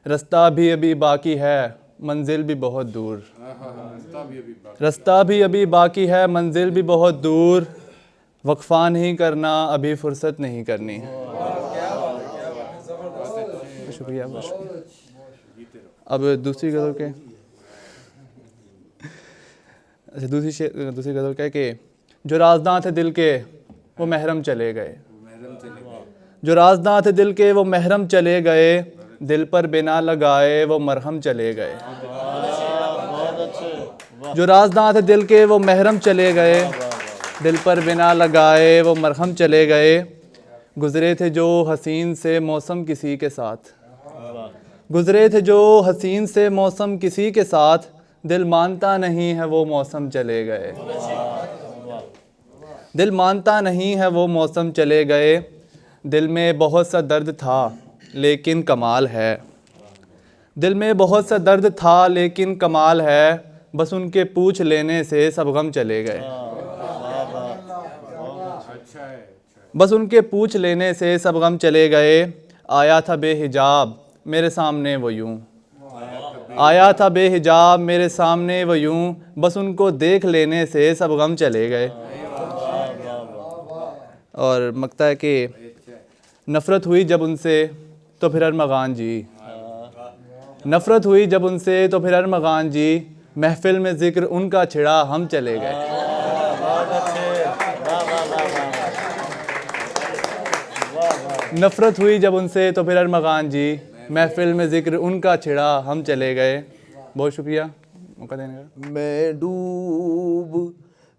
رستہ بھی ابھی باقی ہے منزل بھی بہت دور. رستہ بھی ابھی باقی ہے منزل بھی بہت دور، وقفہ نہیں کرنا ابھی فرصت نہیں کرنی. شکریہ. اب دوسری غزل کے دوسری غزل کہے کہ جو رازداں تھے دل کے وہ محرم چلے گئے. جو رازداں تھے دل کے وہ محرم چلے گئے، دل پر بنا لگائے وہ مرہم چلے گئے. جو رازداں تھے دل کے وہ محرم چلے گئے، دل پر بنا لگائے وہ مرہم چلے گئے. گزرے تھے جو حسین سے موسم کسی کے ساتھ، گزرے تھے جو حسین سے موسم کسی کے ساتھ، دل مانتا نہیں ہے وہ موسم چلے گئے. دل مانتا نہیں ہے وہ موسم چلے گئے. دل میں بہت سا درد تھا لیکن کمال ہے، دل میں بہت سا درد تھا لیکن کمال ہے، بس ان کے پوچھ لینے سے سب غم چلے گئے. بس ان کے پوچھ لینے سے سب غم چلے گئے. آیا تھا بے حجاب میرے سامنے وہ یوں، آیا تھا بے حجاب میرے سامنے وہ یوں، بس ان کو دیکھ لینے سے سب غم چلے گئے. اور مکتا ہے کہ نفرت ہوئی جب ان سے تو پھر ارمغان جی، نفرت ہوئی جب ان سے تو پھر ارمغان جی، محفل میں ذکر ان کا چھڑا ہم چلے گئے. نفرت ہوئی جب ان سے تو پھر ارمغان جی، محفل میں ذکر ان کا چھڑا ہم چلے گئے. بہت شکریہ موقع دینے کا. میں ڈوب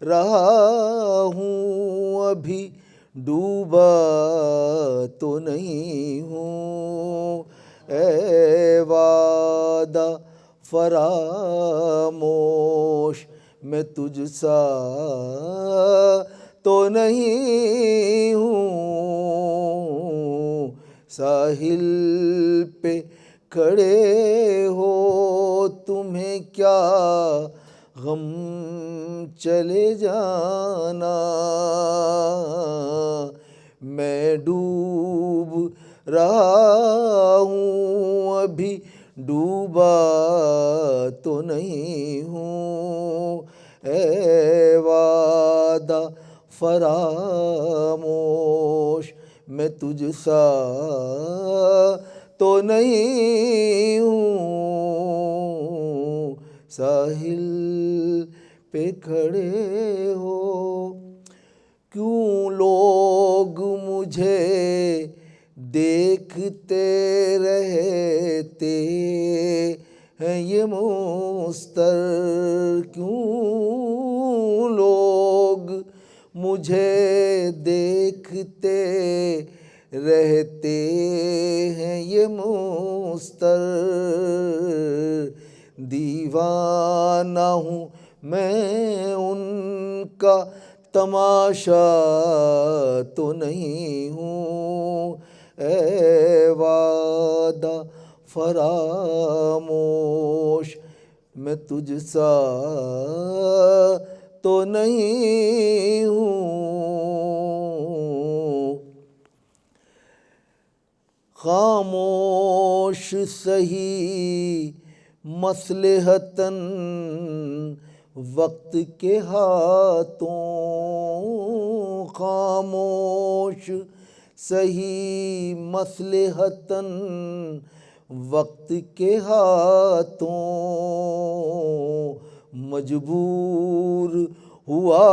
رہا ہوں ابھی ڈوبا تو نہیں ہوں، اے وعدہ فراموش میں تجھ سا تو نہیں ہوں. ساحل پہ کھڑے ہو تمہیں کیا غم چلے جانا، میں ڈوب رہا ہوں ابھی ڈوبا تو نہیں ہوں، اے وعدہ فراموش میں تجھ سا تو نہیں ہوں. ساحل پہ کھڑے ہو کیوں لوگ مجھے دیکھتے رہتے ہیں یہ مستر، کیوں لوگ مجھے دیکھتے رہتے ہیں یہ مستر. دیوانہ ہوں میں ان کا تماشا تو نہیں ہوں، اے وعدہ فراموش میں تجھ سا تو نہیں ہوں. خاموش سہی مصلحتاً وقت کے ہاتھوں، خاموش سہی مصلحتاً وقت کے ہاتھوں، مجبور ہوا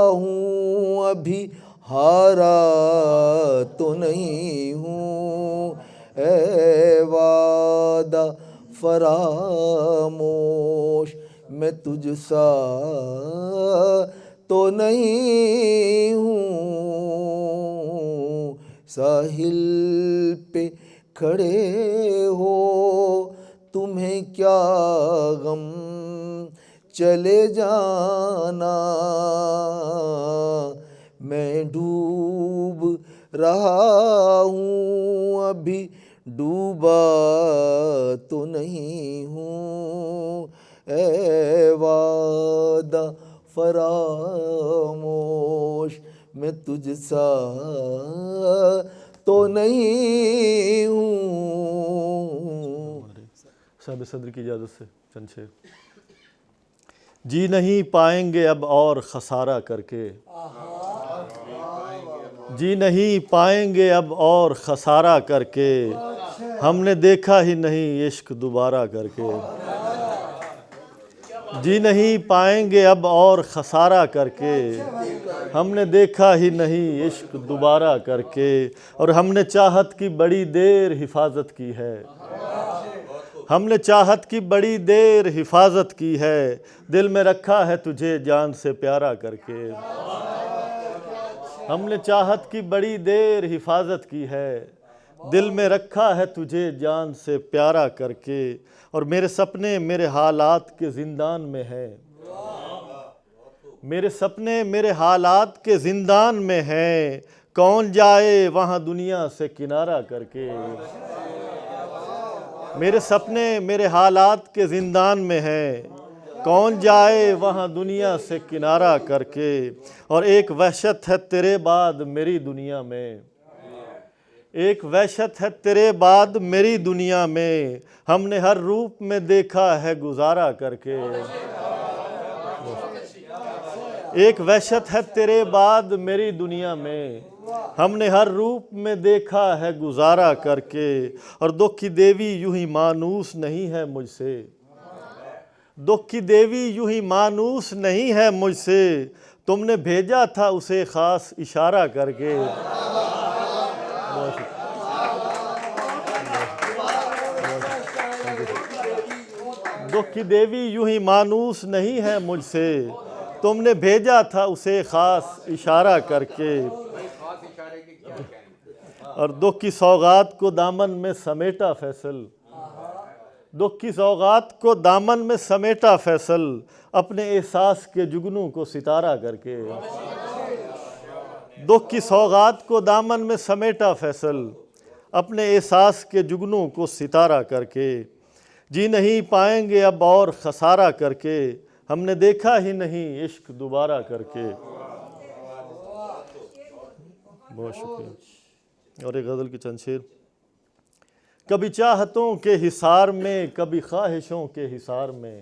ہوں ابھی ہارا تو نہیں ہوں، اے وعدہ فراموش میں تجھ سا تو نہیں ہوں. ساحل پہ کھڑے ہو تمہیں کیا غم چلے جانا، میں ڈوب رہا ہوں، ابھی ڈوبا تو نہیں ہوں، اے وعدہ فراموش میں تجھ سا تو نہیں ہوں۔ صاحب صدر کی اجازت سے چند شعر۔ جی نہیں پائیں گے اب اور خسارہ کر کے، جی نہیں پائیں گے اب اور خسارہ کر کے، ہم نے دیکھا ہی نہیں عشق دوبارہ کر کے۔ جی نہیں پائیں گے اب اور خسارہ کر کے، ہم نے دیکھا ہی نہیں عشق دوبارہ کر کے، اور ہم نے چاہت کی بڑی دیر حفاظت کی ہے، ہم نے چاہت کی بڑی دیر حفاظت کی ہے، دل میں رکھا ہے تجھے جان سے پیارا کر کے۔ ہم نے چاہت کی بڑی دیر حفاظت کی ہے، دل میں رکھا ہے تجھے جان سے پیارا کر کے، اور میرے سپنے میرے حالات کے زندان میں ہیں، میرے سپنے میرے حالات کے زندان میں ہیں، کون جائے وہاں دنیا سے کنارہ کر کے۔ میرے سپنے میرے حالات کے زندان میں ہیں، کون جائے وہاں دنیا سے کنارہ کر کے، اور ایک وحشت ہے تیرے بعد میری دنیا میں، ایک وحشت ہے تیرے بعد میری دنیا میں، ہم نے ہر روپ میں دیکھا ہے گزارا کر کے۔ ایک وحشت ہے تیرے بعد میری دنیا میں، ہم نے ہر روپ میں دیکھا ہے گزارا کر کے، اور دکھ کی دیوی یوں ہی مانوس نہیں ہے مجھ سے، دکھ کی دیوی یوں ہی مانوس نہیں ہے مجھ سے، تم نے بھیجا تھا اسے خاص اشارہ کر کے۔ دکھ کی دیوی یوں ہی مانوس نہیں ہے مجھ سے، تم نے بھیجا تھا اسے خاص اشارہ کر کے، اور دکھ کی سوغات کو دامن میں سمیٹا فیصل، دکھ کی سوغات کو دامن میں سمیٹا فیصل، اپنے احساس کے جگنوں کو ستارہ کر کے۔ دکھ کی سوغات کو دامن میں سمیٹا فیصل، اپنے احساس کے جگنوں کو ستارہ کر کے، جی نہیں پائیں گے اب اور خسارہ کر کے، ہم نے دیکھا ہی نہیں عشق دوبارہ کر کے۔ بہت شکریہ۔ اور ایک غزل کی چند شعر۔ کبھی چاہتوں کے حصار میں، کبھی خواہشوں کے حصار میں،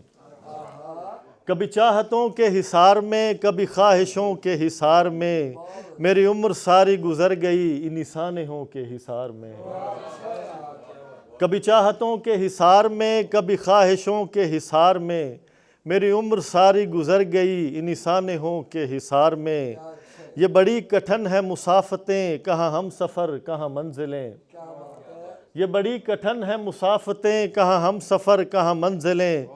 کبھی چاہتوں کے حصار میں، کبھی خواہشوں کے حصار میں، میری عمر ساری گزر گئی انہی سانحوں کے حصار میں۔ کبھی چاہتوں کے حصار میں، کبھی خواہشوں کے حصار میں، میری عمر ساری گزر گئی انہی سانحوں کے حصار میں، یہ بڑی کٹھن ہے مسافتیں، کہاں ہم سفر کہاں منزلیں، یہ بڑی کٹھن ہے مسافتیں، کہاں ہم سفر کہاں منزلیں،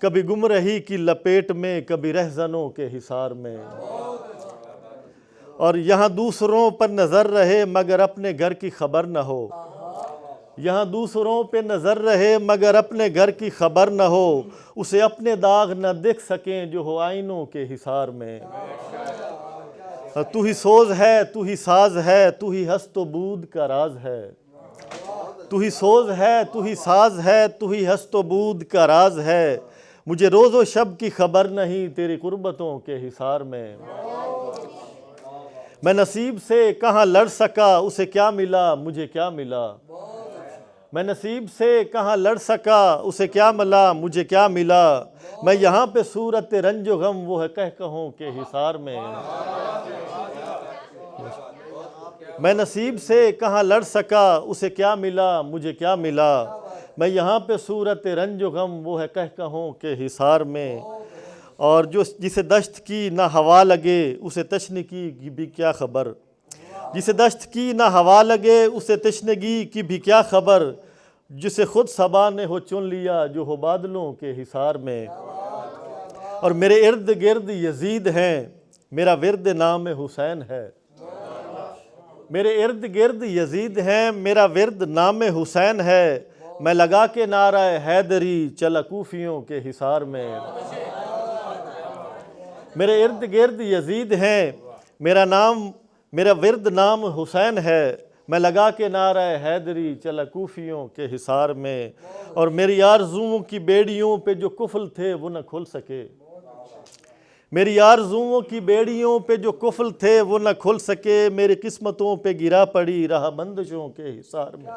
کبھی گمرہی کی لپیٹ میں، کبھی رہزنوں کے حصار میں، اور یہاں دوسروں پر نظر رہے مگر اپنے گھر کی خبر نہ ہو، یہاں دوسروں پہ نظر رہے مگر اپنے گھر کی خبر نہ ہو، اسے اپنے داغ نہ دکھ سکیں جو ہو آئینوں کے حصار میں۔ تو ہی سوز ہے، تو ہی ساز ہے، تو ہی ہست و بود کا راز ہے، تو ہی سوز ہے، تو ہی ساز ہے، تو ہی ہست و بود کا راز ہے، مجھے روز و شب کی خبر نہیں تیری قربتوں کے حصار میں۔ میں نصیب سے کہاں لڑ سکا، اسے کیا ملا مجھے کیا ملا، میں نصیب سے کہاں لڑ سکا، اسے کیا ملا مجھے کیا ملا، میں یہاں پہ صورت رنج و غم وہ ہے کہکہوں کے حصار میں۔ میں نصیب سے کہاں لڑ سکا، اسے کیا ملا مجھے کیا ملا، میں یہاں پہ صورت رنج و غم وہ ہے کہکہوں کے حصار میں، اور جسے دشت کی نہ ہوا لگے اسے تشنگی کی بھی کیا خبر، جسے دشت کی نہ ہوا لگے اسے تشنگی کی بھی کیا خبر، جسے خود صبا نے ہو چن لیا جو ہو بادلوں کے حصار میں، اور میرے ارد گرد یزید ہیں میرا ورد نام حسین ہے، میرے ارد گرد یزید ہیں میرا ورد نام حسین ہے، میں لگا کے نعرہ حیدری چلا کوفیوں کے حصار میں، میرے ارد گرد یزید ہیں میرا نام میرا ورد نام حسین ہے، میں لگا کے نعرہ حیدری چلا کوفیوں کے حصار میں، اور میری آرزوؤں کی بیڑیوں پہ جو قفل تھے وہ نہ کھل سکے، میری آرزوؤں کی بیڑیوں پہ جو قفل تھے وہ نہ کھل سکے، میری قسمتوں پہ گرا پڑی راہ بندشوں کے حصار میں،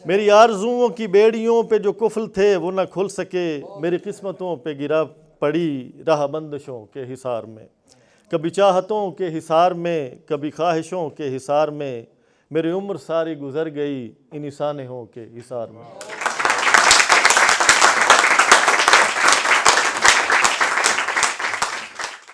میری آرزوؤں کی بیڑیوں پہ جو قفل تھے وہ نہ کھل سکے، میری قسمتوں پہ گرا پڑی راہ بندشوں کے حصار میں، کبھی چاہتوں کے حصار میں کبھی خواہشوں کے حصار میں، میری عمر ساری گزر گئی انہی سانحوں کے حصار میں۔